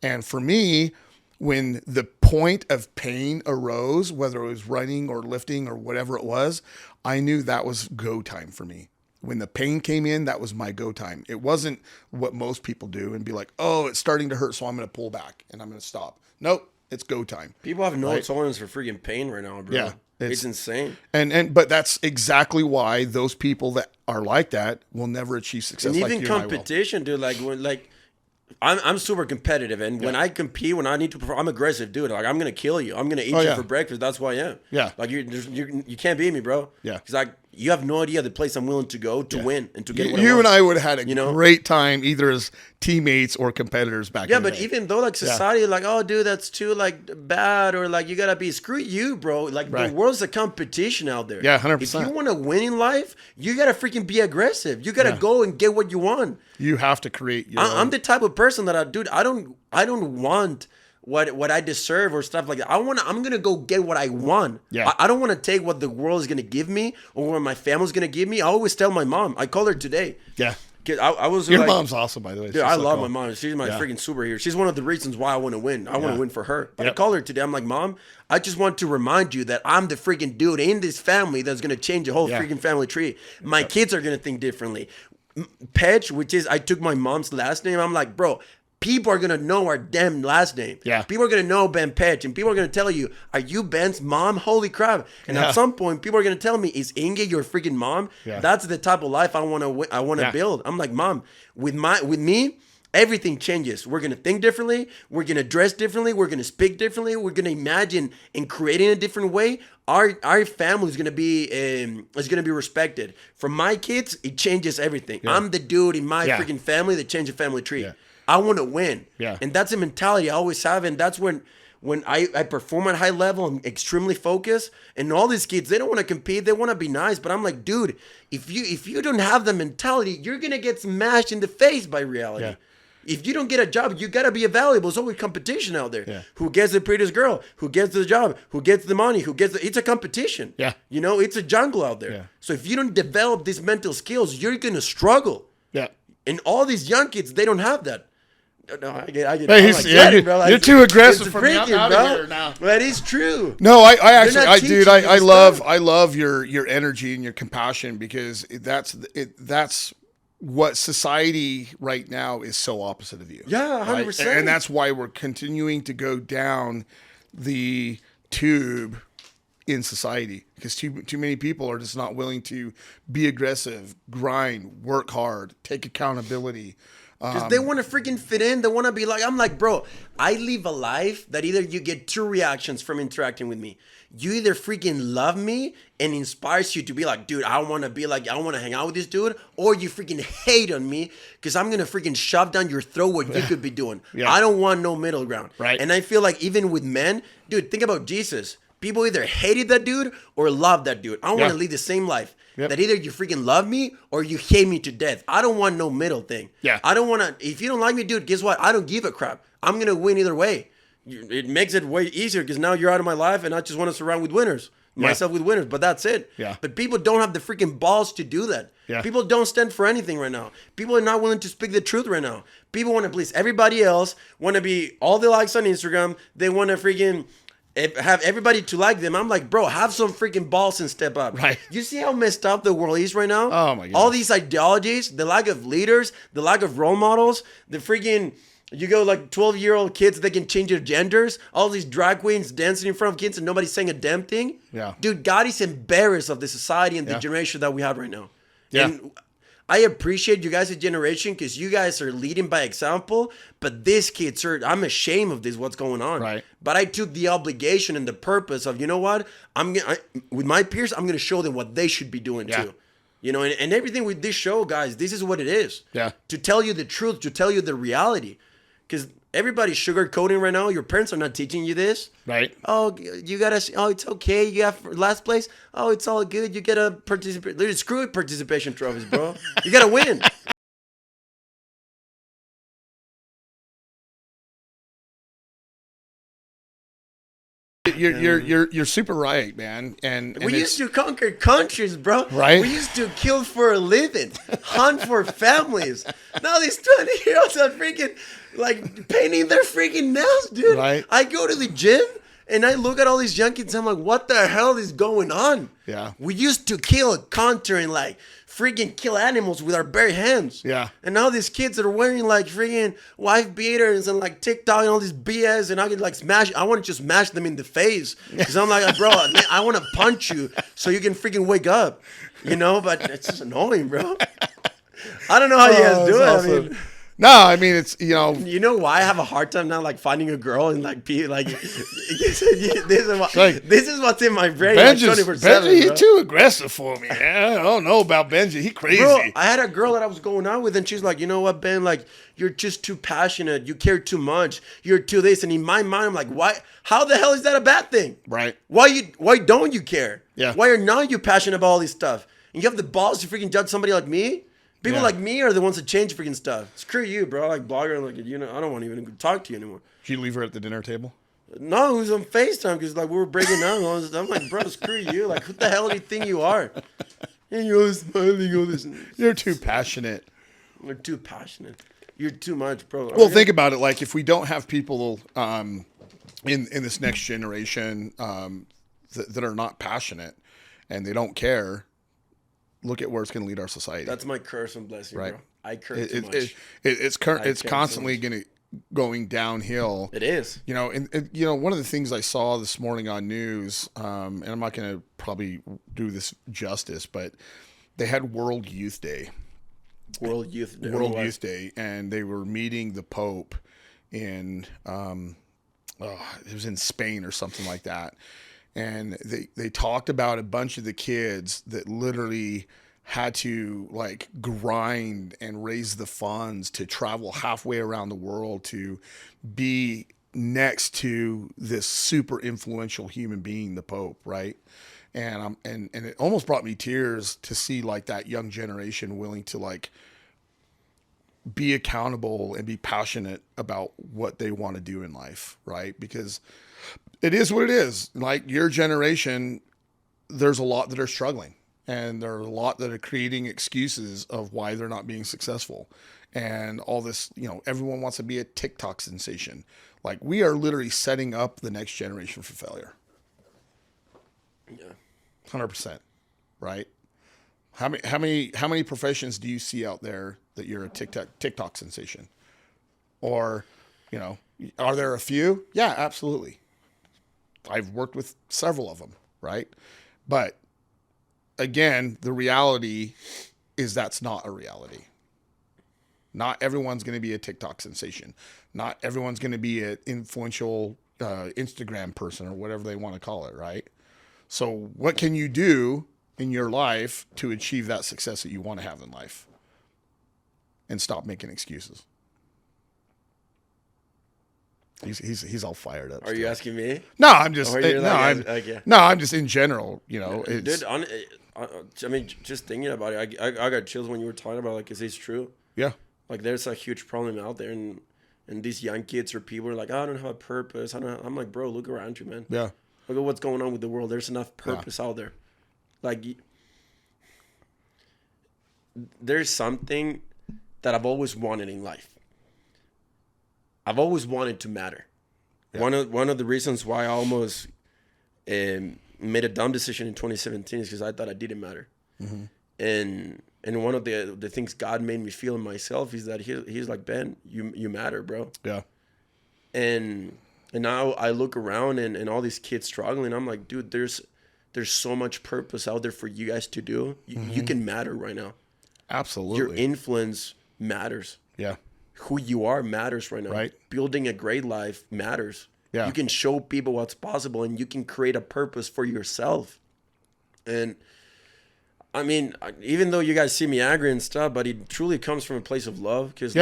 And for me, when the point of pain arose, whether it was running or lifting or whatever it was, I knew that was go time for me. When the pain came in, that was my go time. It wasn't what most people do and be like, oh, it's starting to hurt, so I'm going to pull back and I'm going to stop. Nope, it's go time. People have no tolerance for freaking pain right now, bro. Yeah. It's insane. But that's exactly why those people that are like that will never achieve success. And like even you competition, and I will. dude, like I'm super competitive, and when I compete, when I need to perform, I'm aggressive, dude. Like I'm gonna kill you. I'm gonna eat you for breakfast. That's who I am. Yeah. Like you can't beat me, bro. Yeah. Because like you have no idea the place I'm willing to go to win and to get what I You want. and I would have had a great time either as teammates or competitors back in the but day. even though like society like, oh dude, that's too like bad, or like you gotta be, screw you, bro. Like the world's a competition out there. Yeah, 100%. If you want to win in life, you gotta freaking be aggressive. You gotta go and get what you want. You have to create your I'm the type of person that I don't want what I deserve or stuff like that. I'm gonna go get what I want. Yeah. I don't want to take what the world is gonna give me or what my family's gonna give me. I always tell my mom. I call her today. Yeah. Cause I was Your like, mom's awesome, by the way. dude, I love my mom. She's my freaking superhero. She's one of the reasons why I want to win. I want to win for her. But I call her today. I'm like, Mom, I just want to remind you that I'm the freaking dude in this family that's gonna change the whole freaking family tree. My kids are gonna think differently. Petch, which is I took my mom's last name. I'm like, bro, people are gonna know our damn last name. Yeah. People are gonna know Ben Petch, and people are gonna tell you, "Are you Ben's mom?" Holy crap! And at some point, people are gonna tell me, "Is Inge your freaking mom?" Yeah. That's the type of life I want to build. I'm like, Mom, with me, everything changes. We're gonna think differently. We're gonna dress differently. We're gonna speak differently. We're gonna imagine and create in a different way. Our family is gonna be respected. For my kids, it changes everything. Yeah. I'm the dude in my freaking family that changed the family tree. Yeah. I want to win. Yeah. And that's a mentality I always have, and that's when I perform at high level, I'm extremely focused. And all these kids, they don't want to compete, they want to be nice. But I'm like, dude, if you don't have the mentality, you're gonna get smashed in the face by reality. Yeah. If you don't get a job, you gotta be valuable. There's always competition out there. Yeah. Who gets the prettiest girl? Who gets the job? Who gets the money? It's a competition. Yeah. You know, it's a jungle out there. Yeah. So if you don't develop these mental skills, you're gonna struggle. Yeah. And all these young kids, they don't have that. No, I get. Hey, you're too aggressive for me. I'm out of here now. That is true. No, I love your energy and your compassion, because that's what society right now is so opposite of you. Yeah, 100%. Right? And that's why we're continuing to go down the tube in society, because too many people are just not willing to be aggressive, grind, work hard, take accountability. Because they want to freaking fit in. They want to be like, I'm like, bro, I live a life that either you get two reactions from interacting with me. You either freaking love me and inspires you to be like, dude, I want to hang out with this dude, or you freaking hate on me because I'm going to freaking shove down your throat what you could be doing. Yeah. I don't want no middle ground. Right. And I feel like even with men, dude, think about Jesus. People either hated that dude or loved that dude. I want to lead the same life. Yep. That either you freaking love me or you hate me to death. I don't want no middle thing. Yeah. I don't want to. If you don't like me, dude, guess what? I don't give a crap. I'm going to win either way. It makes it way easier because now you're out of my life and I just want to surround with winners. Myself with winners, but that's it. Yeah. But people don't have the freaking balls to do that. Yeah. People don't stand for anything right now. People are not willing to speak the truth right now. People want to please everybody else, want to be all the likes on Instagram. They want to freaking have everybody to like them. I'm like, bro, have some freaking balls and step up. Right. You see how messed up the world is right now? Oh my God. All these ideologies, the lack of leaders, the lack of role models, the freaking, you go like 12-year-old kids that can change their genders, all these drag queens dancing in front of kids and nobody's saying a damn thing. Yeah. Dude, God is embarrassed of the society and the Yeah. generation that we have right now. Yeah. And I appreciate you guys' generation because you guys are leading by example, but these kids are, I'm ashamed of this, what's going on. Right. But I took the obligation and the purpose of, you know what? With my peers, I'm going to show them what they should be doing Yeah. too. You know, and everything with this show, guys, this is what it is. Yeah. To tell you the truth, to tell you the reality. Because everybody's sugarcoating right now. Your parents are not teaching you this. Right. Oh, you gotta. Oh, it's okay. You got last place. Oh, it's all good. You get a participate. Dude, screw it, participation trophies, bro. You gotta win. You're super right, man. And We used to conquer countries, bro. Right. We used to kill for a living, hunt for families. Now these 20-year-olds are freaking like painting their freaking nails, dude. Right. I go to the gym and I look at all these young kids. I'm like, what the hell is going on? Yeah. We used to kill, conquer, and like freaking kill animals with our bare hands. Yeah. And now these kids are wearing like freaking wife beaters and like TikTok and all this BS, and I can like smash. I want to just smash them in the face because I'm like, bro, I want to punch you so you can freaking wake up, you know. But it's just annoying, bro. I don't know how you guys do it. Awesome. I mean, No, I mean, it's, you know why I have a hard time now, like finding a girl and like this is what's in my brain. Benji, like 24/7, he's bro. too aggressive for me. I don't know about Benji. He crazy. Bro, I had a girl that I was going out with, and she's like, you know what, Ben? Like, you're just too passionate. You care too much. You're too this. And in my mind, I'm like, why? How the hell is that a bad thing? Right. Why don't you care? Yeah. Why are not you passionate about all this stuff? And you have the balls to freaking judge somebody like me? People Yeah. like me are the ones that change freaking stuff. Screw you, bro. Like blogger, like you know, I don't want to even talk to you anymore. Did you leave her at the dinner table? No, it was on FaceTime because like we were breaking down. I'm like, bro, screw you. Like, who the hell do you think you are? And you're always smiling, all this. You're too passionate. You're too passionate. You're too much, bro. Well, think about it. Like, if we don't have people in this next generation that are not passionate and they don't care, look at where it's going to lead our society. That's my curse and blessing, Right. bro. I curse too much. It's care constantly so much. going downhill. It is. You know, and you know, one of the things I saw this morning on news, and I'm not going to probably do this justice, but they had World Youth Day. World Youth Day. World Youth Day, and they were meeting the Pope in it was in Spain or something like that. And they talked about a bunch of the kids that literally had to like grind and raise the funds to travel halfway around the world to be next to this super influential human being, the Pope, right? And and it almost brought me tears to see like that young generation willing to like be accountable and be passionate about what they want to do in life, right? Because it is what it is. Like your generation, there's a lot that are struggling, and there are a lot that are creating excuses of why they're not being successful. And all this, you know, everyone wants to be a TikTok sensation. Like, we are literally setting up the next generation for failure. Yeah. 100%. Right? How many professions do you see out there that you're a TikTok sensation? Or, are there a few? Yeah, absolutely. I've worked with several of them, right? But again, the reality is that's not a reality. Not everyone's going to be a TikTok sensation. Not everyone's going to be an influential Instagram person or whatever they want to call it, right? So what can you do in your life to achieve that success that you want to have in life? And stop making excuses. He's all fired up. Are you asking me? No, I'm just I'm just in general. It's, Dude, I mean, just thinking about it, I got chills when you were talking about, like, is this true? yeah, Like, there's a huge problem out there, and these young kids or people are like, oh, I don't have a purpose. I'm like, bro, look around you, man. yeah, Look at what's going on with the world. There's enough purpose out there. Like, there's something that I've always wanted in life. I've always wanted to matter. Yeah. One of the reasons why I almost made a dumb decision in 2017 is because I thought I didn't matter. Mm-hmm. And one of the things God made me feel in myself is that he's like, Ben, you matter, bro. Yeah. And now I look around and all these kids struggling. I'm like, dude, there's so much purpose out there for you guys to do. You can matter right now. Absolutely. Your influence matters. Yeah. Who you are matters right now. Right. Building a great life matters. Yeah. You can show people what's possible, and you can create a purpose for yourself. And I mean, even though you guys see me angry and stuff, but it truly comes from a place of love. Because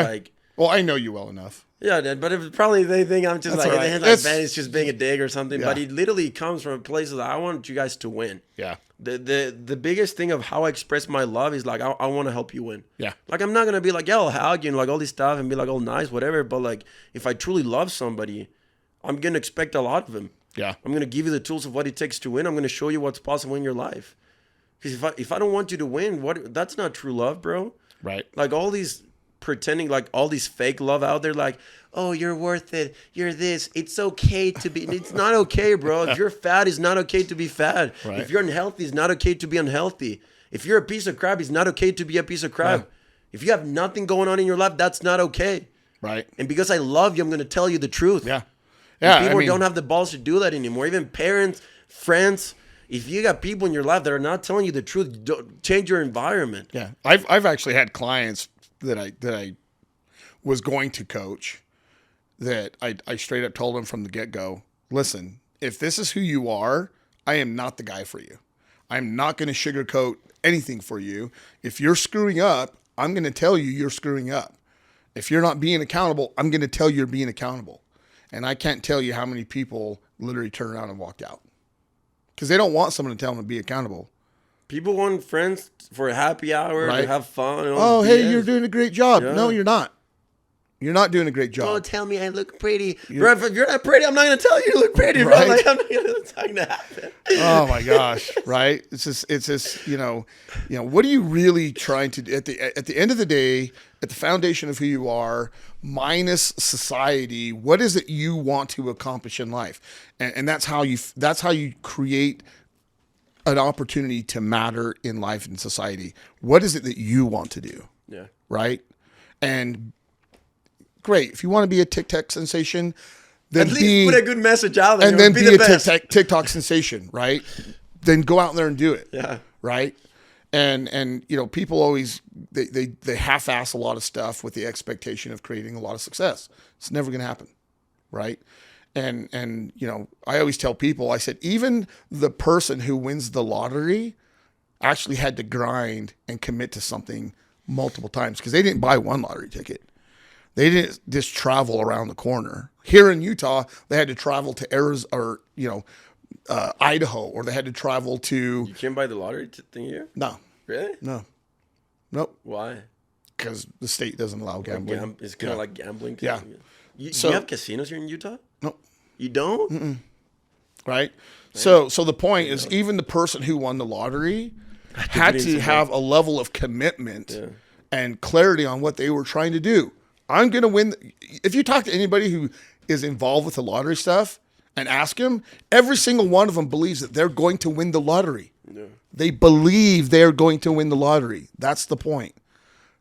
well, I know you well enough. Yeah, but if probably they think I'm just That's like, right. Ben is just being a dig or something. Yeah. But it literally comes from a place of, I want you guys to win. Yeah. The biggest thing of how I express my love is like, I want to help you win. Yeah. Like, I'm not going to be like, yeah, I'll hug you and like all this stuff and be like all nice, whatever. But like, if I truly love somebody, I'm going to expect a lot of them. Yeah. I'm going to give you the tools of what it takes to win. I'm going to show you what's possible in your life. Because if I don't want you to win, that's not true love, bro. Right. Like all these pretending, like all these fake love out there, like, oh, you're worth it. You're this. It's okay to be. It's not okay, bro. If you're fat, it's not okay to be fat. Right. If you're unhealthy, it's not okay to be unhealthy. If you're a piece of crap, it's not okay to be a piece of crap. Yeah. If you have nothing going on in your life, that's not okay. Right. And because I love you, I'm going to tell you the truth. Yeah. Yeah. And people don't have the balls to do that anymore. Even parents, friends. If you got people in your life that are not telling you the truth, don't change your environment. Yeah. I've actually had clients that I was going to coach that I straight up told them from the get-go, listen, if this is who you are, I am not the guy for you. I'm not going to sugarcoat anything for you. If you're screwing up, I'm going to tell you you're screwing up. If you're not being accountable, I'm going to tell you you're being accountable. And I can't tell you how many people literally turned around and walked out. Because they don't want someone to tell them to be accountable. People want friends for a happy hour, right, to have fun. And all hey, you're doing a great job. Yeah. No, you're not. You're not doing a great job. Oh, tell me I look pretty. Bro, if you're not pretty, I'm not going to tell you you look pretty, bro. Right? Like, I'm not going to happen. Oh, my gosh. Right? It's just, what are you really trying to do? At the end of the day, at the foundation of who you are, minus society, what is it you want to accomplish in life? And that's how you create an opportunity to matter in life and society. What is it that you want to do? Yeah. Right? And great. If you want to be a TikTok sensation, then at least put a good message out there. And then be a TikTok sensation, right? Then go out there and do it. Yeah. Right? And people always they half-ass a lot of stuff with the expectation of creating a lot of success. It's never going to happen. Right? And I always tell people, I said, even the person who wins the lottery actually had to grind and commit to something multiple times because they didn't buy one lottery ticket. They didn't just travel around the corner. Here in Utah, they had to travel to Arizona or, Idaho, or they had to travel to... You can't buy the lottery thing here? No. Really? No. Nope. Why? Because the state doesn't allow gambling. It's kind of like gambling. Yeah. You have casinos here in Utah? Nope. You don't? Mm-mm. Right? So the point is, even the person who won the lottery had to have a level of commitment and clarity on what they were trying to do. I'm going to win. If you talk to anybody who is involved with the lottery stuff and ask them, every single one of them believes that they're going to win the lottery. Yeah. They believe they're going to win the lottery. That's the point.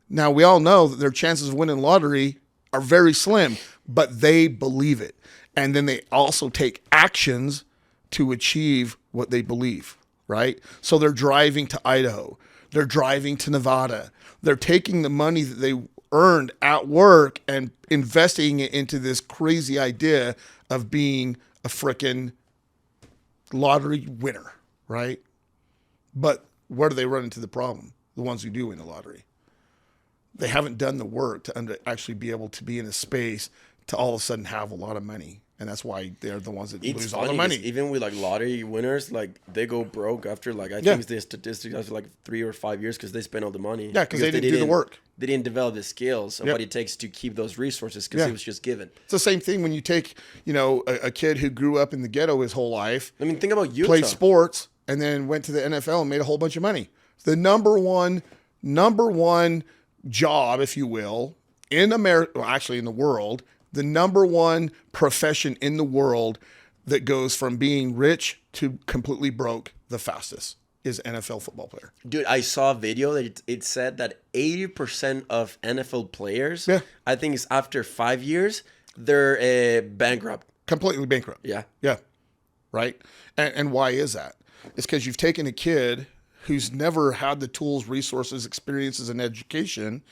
Now, we all know that their chances of winning the lottery are very slim, but they believe it. And then they also take actions to achieve what they believe, right? So they're driving to Idaho. They're driving to Nevada. They're taking the money that they earned at work and investing it into this crazy idea of being a frickin' lottery winner, right? But where do they run into the problem? The ones who do win the lottery. They haven't done the work to actually be able to be in a space to all of a sudden have a lot of money. And that's why they're the ones that lose all the money. Even with like lottery winners, like they go broke after like, I think the statistics after like 3 or 5 years because they spent all the money. Yeah, because they didn't do the work. They didn't develop the skills of what it takes to keep those resources because it was just given. It's the same thing when you take, a kid who grew up in the ghetto his whole life. I mean, think about Utah. Played sports and then went to the NFL and made a whole bunch of money. The number one job, if you will, in America, well, actually in the world, the number one profession in the world that goes from being rich to completely broke the fastest is NFL football player. Dude, I saw a video that it said that 80% of NFL players, I think it's after 5 years, they're bankrupt. Completely bankrupt. Yeah. Yeah. Right? And why is that? It's because you've taken a kid who's never had the tools, resources, experiences, and education,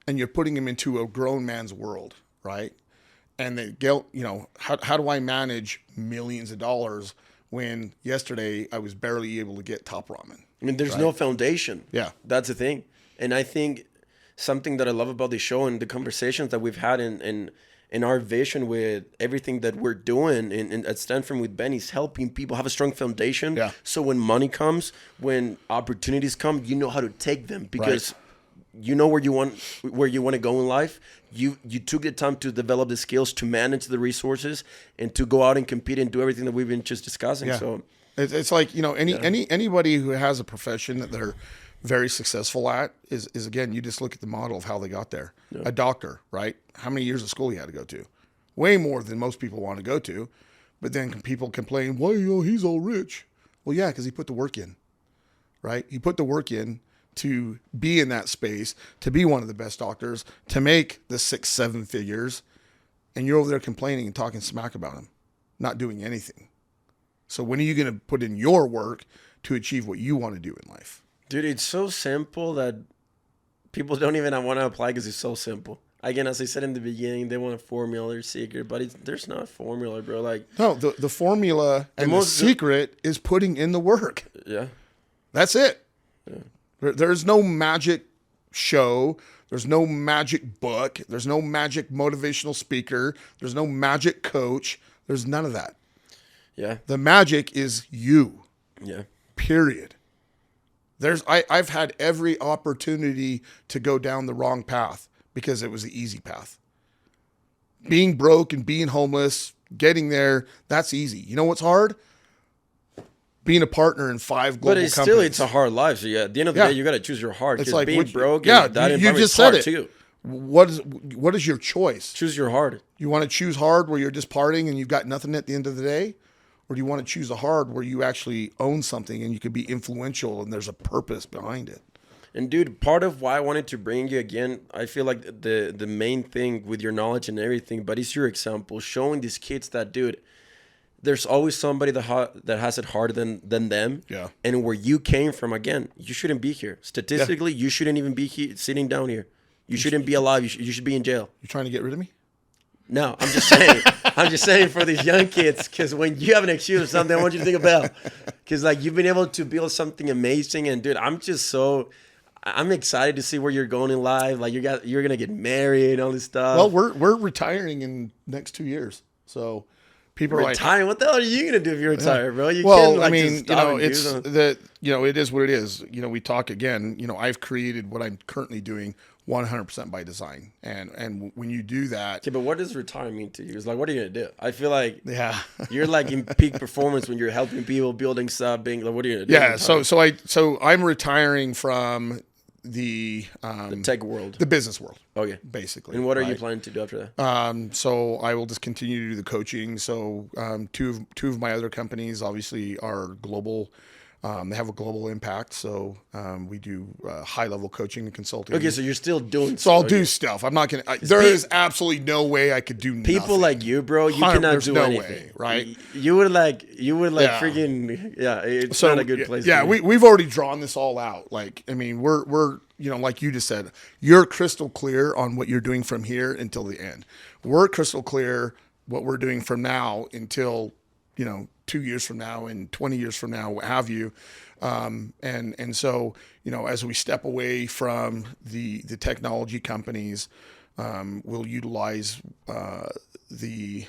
and you're putting him into a grown man's world, right? And they go, how do I manage millions of dollars when yesterday I was barely able to get top ramen? I mean, there's no foundation. Yeah. That's the thing. And I think something that I love about the show and the conversations that we've had in our vision with everything that we're doing at Stanford with Ben is helping people have a strong foundation. Yeah. So when money comes, when opportunities come, you know how to take them because you know where you want to go in life. You took the time to develop the skills to manage the resources and to go out and compete and do everything that we've been just discussing. Yeah. So it's like, anybody who has a profession that they're very successful at is again, you just look at the model of how they got there. Yeah. A doctor, right? How many years of school he had to go to? Way more than most people want to go to. But then people complain, well, he's all rich. Well, yeah, because he put the work in, right? He put the work in to be in that space, to be one of the best doctors, to make the 6-7 figures, and you're over there complaining and talking smack about him, not doing anything. So when are you going to put in your work to achieve what you want to do in life? Dude, it's so simple that people don't even want to apply because it's so simple. Again, as I said in the beginning, they want a formula or secret, but there's not a formula, bro. Like no, the formula and the secret is putting in the work. Yeah. That's it. Yeah. There's no magic show. There's no magic book. There's no magic motivational speaker. There's no magic coach. There's none of that. Yeah. The magic is you. Yeah. Period. I've had every opportunity to go down the wrong path because it was the easy path. Being broke and being homeless, getting there, that's easy. You know what's hard? Being a partner in 5 global companies. But it's a hard life. So yeah, at the end of the day, you got to choose your heart. It's like being broke. Yeah, that you just said it. Too. What is your choice? Choose your heart. You want to choose hard where you're just partying and you've got nothing at the end of the day? Or do you want to choose a hard where you actually own something and you can be influential and there's a purpose behind it? And dude, part of why I wanted to bring you again, I feel like the main thing with your knowledge and everything, but it's your example, showing these kids that, dude, there's always somebody that has it harder than them. Yeah. And where you came from, again, you shouldn't be here. Statistically, you shouldn't even be sitting down here. You shouldn't be alive. You should be in jail. You trying to get rid of me? No, I'm just saying. I'm just saying for these young kids, because when you have an excuse or something, I want you to think about, because like you've been able to build something amazing, and dude, I'm excited to see where you're going in life. Like you're gonna get married and all this stuff. Well, we're retiring in next 2 years, so people are retiring. What the hell are you gonna do if you retire, bro? You well, can't, like, I mean, just stop it is what it is. We talk again. I've created what I'm currently doing 100% by design, and when you do that, okay, but what does retire mean to you? It's like, what are you gonna do? I feel like you're like in peak performance when you're helping people, building stuff, being like, what are you gonna do? Yeah, so I'm retiring from the tech world, the business world. Okay, basically. And what are you planning to do after that? So I will just continue to do the coaching. So two of my other companies obviously are global They have a global impact, so we do high-level coaching and consulting. Okay, so you're still doing. So I'll okay. do stuff. I'm not gonna. There is absolutely no way I could do People nothing. like you, bro. You cannot There's do no anything, way, right? You would like Yeah. freaking It's not a good place. Yeah, to be. we've already drawn this all out. Like, I mean, we're like you just said, you're crystal clear on what you're doing from here until the end. We're crystal clear what we're doing from now until 2 years from now and 20 years from now, what have you. And so, as we step away from the technology companies, we'll utilize the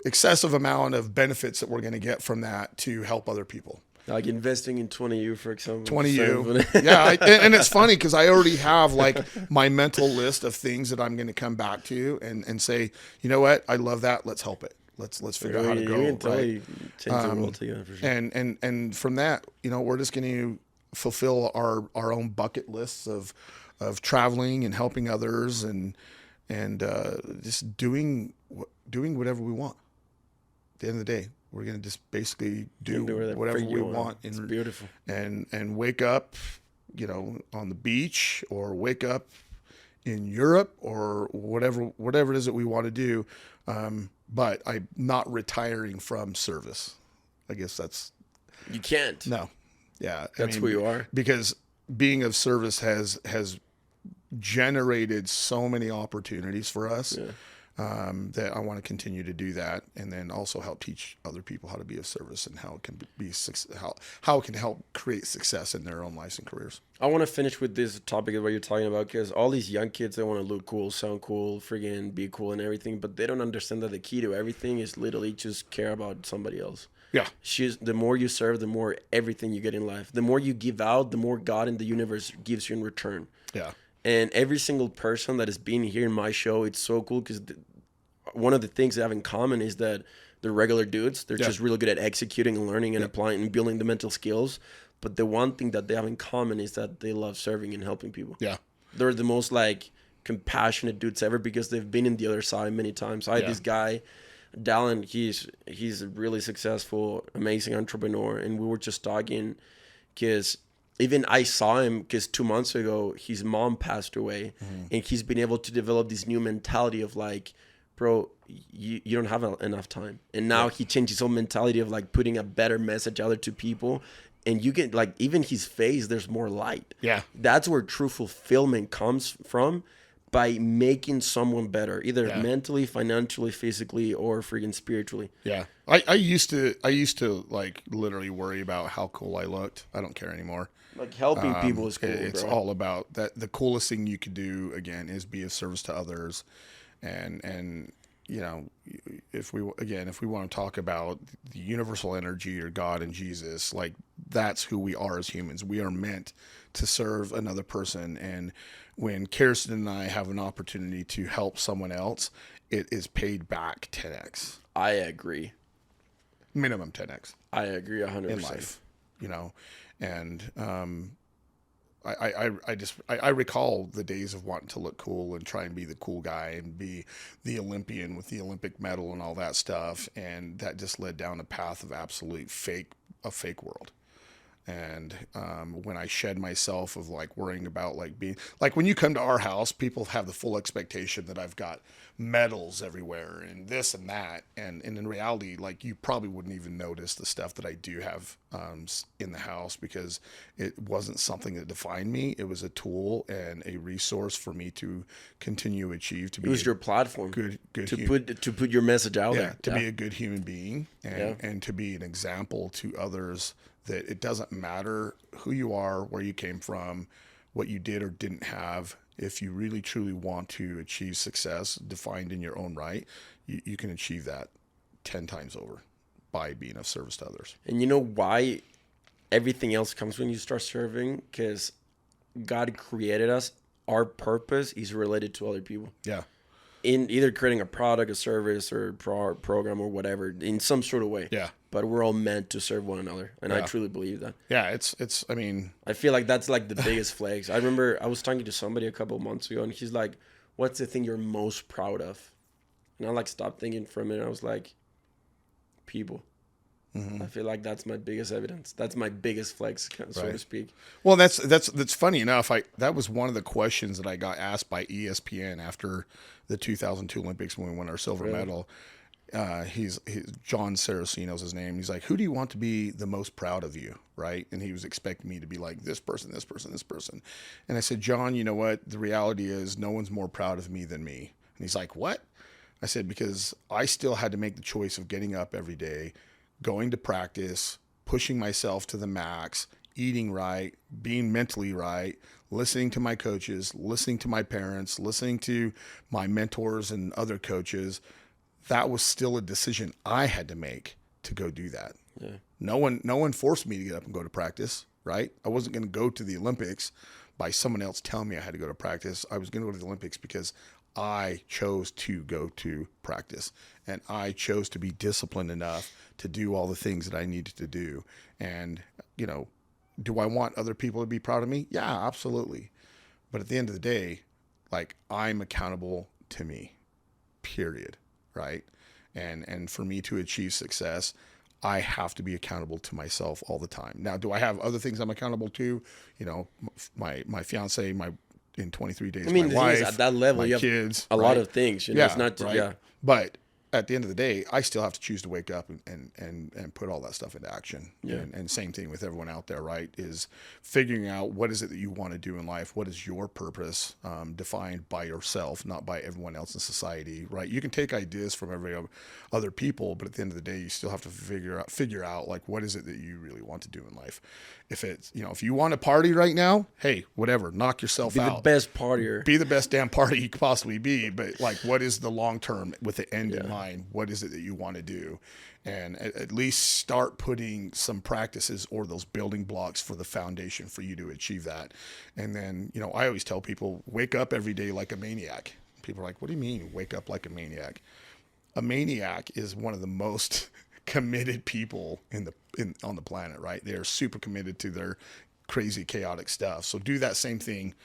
excessive amount of benefits that we're going to get from that to help other people. Like investing in 20U, for example. 20U. Yeah. And it's funny because I already have like my mental list of things that I'm going to come back to and say, you know what? I love that. Let's help it. Let's figure out how to grow. You can right? totally change the world together for sure. And from that, we're just going to fulfill our own bucket lists of traveling and helping others and just doing whatever we want. At the end of the day, we're going to just basically do whatever we want. It's beautiful. And wake up, on the beach, or wake up in Europe, or whatever it is that we want to do. But I'm not retiring from service. I guess that's... You can't. No. Yeah. That's who you are. Because being of service has generated so many opportunities for us. Yeah. That I want to continue to do that, and then also help teach other people how to be of service and how it can how it can help create success in their own lives and careers. I want to finish with this topic of what you're talking about, because all these young kids, they want to look cool, sound cool, friggin' be cool and everything, but they don't understand that the key to everything is literally just care about somebody else. Yeah. The more you serve, the more everything you get in life. The more you give out, the more God in the universe gives you in return. Yeah. And every single person that has been here in my show, it's so cool because one of the things they have in common is that they're regular dudes. They're just really good at executing and learning and applying and building the mental skills. But the one thing that they have in common is that they love serving and helping people. Yeah. They're the most compassionate dudes ever because they've been in the other side many times. I had this guy, Dallin, he's a really successful, amazing entrepreneur. And we were just talking because even I saw him because 2 months ago, his mom passed away. Mm-hmm. And he's been able to develop this new mentality of bro, you don't have enough time. And now he changed his whole mentality of putting a better message out there to people. And you get even his face, there's more light. Yeah. That's where true fulfillment comes from, by making someone better, either mentally, financially, physically, or freaking spiritually. Yeah. I used to literally worry about how cool I looked. I don't care anymore. Helping people is cool. It's bro. all about that. The coolest thing you could do, again, is be of service to others. And if we want to talk about the universal energy or God and Jesus, that's who we are as humans. We are meant to serve another person. And when Kirsten and I have an opportunity to help someone else, it is paid back 10x. I agree. Minimum 10x. I agree 100%. In life, and I recall the days of wanting to look cool and try and be the cool guy and be the Olympian with the Olympic medal and all that stuff. And that just led down a path of absolute fake world. And when I shed myself of worrying about being when you come to our house, people have the full expectation that I've got medals everywhere and this and that. And in reality, you probably wouldn't even notice the stuff that I do have in the house, because it wasn't something that defined me. It was a tool and a resource for me to continue to achieve. It was your platform good to put your message out there. To be a good human being and to be an example to others, that it doesn't matter who you are, where you came from, what you did or didn't have. If you really truly want to achieve success defined in your own right, you can achieve that 10 times over by being of service to others. And you know why everything else comes when you start serving? Because God created us. Our purpose is related to other people. Yeah. In either creating a product, a service, or program, or whatever, in some sort of way. Yeah. But we're all meant to serve one another, and I truly believe that. Yeah, it's. I mean, I feel like that's the biggest flex. I remember I was talking to somebody a couple of months ago, and he's like, "What's the thing you're most proud of?" And I stopped thinking for a minute. I was like, "People." I feel like that's my biggest evidence. That's my biggest flex, so to speak. Well, that's funny enough. That was one of the questions that I got asked by ESPN after the 2002 Olympics when we won our silver medal. He's John Saraceno's his name. He's like, who do you want to be the most proud of you, right? And he was expecting me to be like this person, this person, this person. And I said, John, you know what? The reality is no one's more proud of me than me. And he's like, what? I said, because I still had to make the choice of getting up every day, going to practice, pushing myself to the max, eating right, being mentally right, listening to my coaches, listening to my parents, listening to my mentors and other coaches. That was still a decision I had to make to go do that. Yeah. No one forced me to get up and go to practice, right? I wasn't going to go to the Olympics by someone else telling me I had to go to practice. I was going to go to the Olympics because I chose to go to practice, and I chose to be disciplined enough to do all the things that I needed to do. And, you know, do I want other people to be proud of me? Yeah, absolutely. But at the end of the day, like, I'm accountable to me, period. Right. And for me to achieve success, I have to be accountable to myself all the time. Now, do I have other things I'm accountable to? You know, my fiance, in 23 days, my wife, at that level, you have kids, a lot of things. You know, it's not But at the end of the day, I still have to choose to wake up and put all that stuff into action. Yeah. And same thing with everyone out there, right? Is figuring out what is it that you want to do in life? What is your purpose, defined by yourself, not by everyone else in society, right? You can take ideas from every other people, but at the end of the day, you still have to figure out like, what is it that you really want to do in life? If it's, you know, if you want to party right now, hey, whatever, knock yourself out. Be the best partier. Be the best damn party you could possibly be. But like, what is the long term with the end in mind? What is it that you want to do? And at least start putting some practices or those building blocks for the foundation for you to achieve that. And then, you know, I always tell people, wake up every day like a maniac. People are like, what do you mean wake up like a maniac? A maniac is one of the most committed people on the planet, right? They're super committed to their crazy, chaotic stuff. So do that same thing.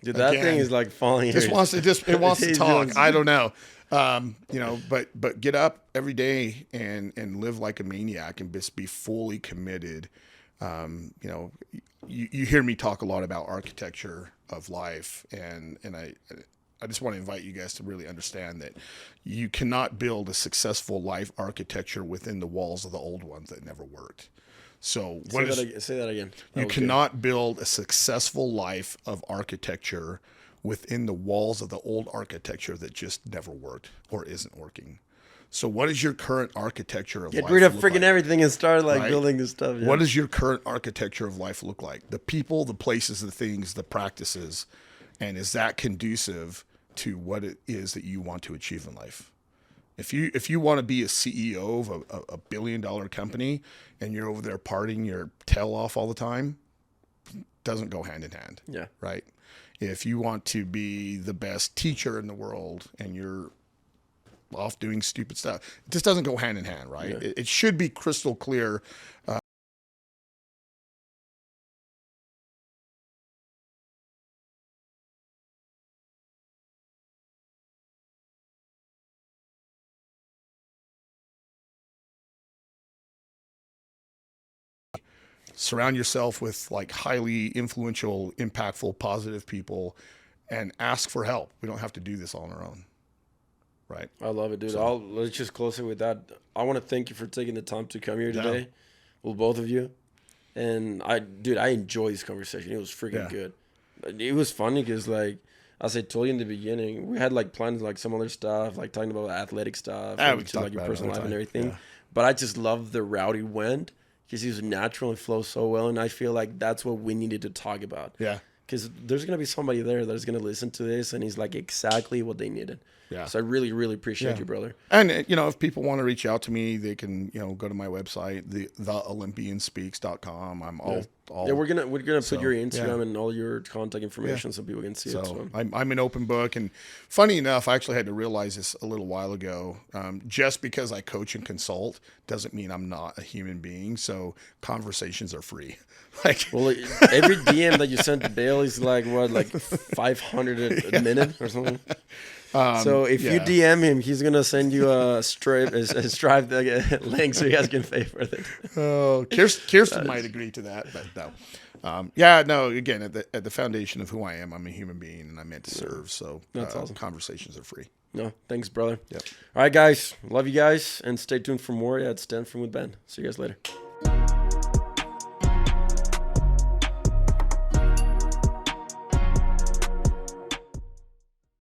Dude, that thing is like falling. It wants to talk. I don't know. You know, but get up every day and live like a maniac and just be fully committed. You know, you hear me talk a lot about architecture of life, and I just want to invite you guys to really understand that you cannot build a successful life architecture within the walls of the old ones that never worked. So say that again. You cannot build a successful life of architecture within the walls of the old architecture that just never worked or isn't working. So what is your current architecture of life? Get rid of freaking everything and start building this stuff. Yeah. What does your current architecture of life look like? The people, the places, the things, the practices, and is that conducive to what it is that you want to achieve in life? If you want to be a CEO of a $1 billion company and you're over there partying your tail off all the time, doesn't go hand in hand. Yeah. Right. If you want to be the best teacher in the world and you're off doing stupid stuff, it just doesn't go hand in hand. Right. Yeah. It should be crystal clear. Surround yourself with like highly influential, impactful, positive people and ask for help. We don't have to do this all on our own. Right. I love it, dude. Let's just close it with that. I want to thank you for taking the time to come here today with both of you. And I enjoyed this conversation. It was freaking good. It was funny because, like, as I told you in the beginning, we had like plans, like some other stuff, like talking about athletic stuff, and like your personal life and everything. Yeah. But I just love the route he went. Because he was natural and flows so well, and I feel like that's what we needed to talk about. Yeah. Because there's going to be somebody there that's going to listen to this, and he's like exactly what they needed. Yeah. So I really, really appreciate you, brother. And, you know, if people want to reach out to me, they can, you know, go to my website, theolympianspeaks.com. I'm all we're gonna put your Instagram and all your contact information so people can see it. So I'm an open book, and funny enough, I actually had to realize this a little while ago. Just because I coach and consult doesn't mean I'm not a human being. So conversations are free. Like, well, every DM that you send to Bale is like what, like 500 a minute or something. So if you yeah. DM him, he's gonna send you a Stripe link so you guys can pay for it. Oh, Kirsten might agree to that, but no. Yeah, no. Again, at the foundation of who I am, I'm a human being, and I'm meant to serve. So That's awesome. Conversations are free. No, thanks, brother. Yep. All right, guys. Love you guys, and stay tuned for more. Yeah, it's Stanford with Ben. See you guys later.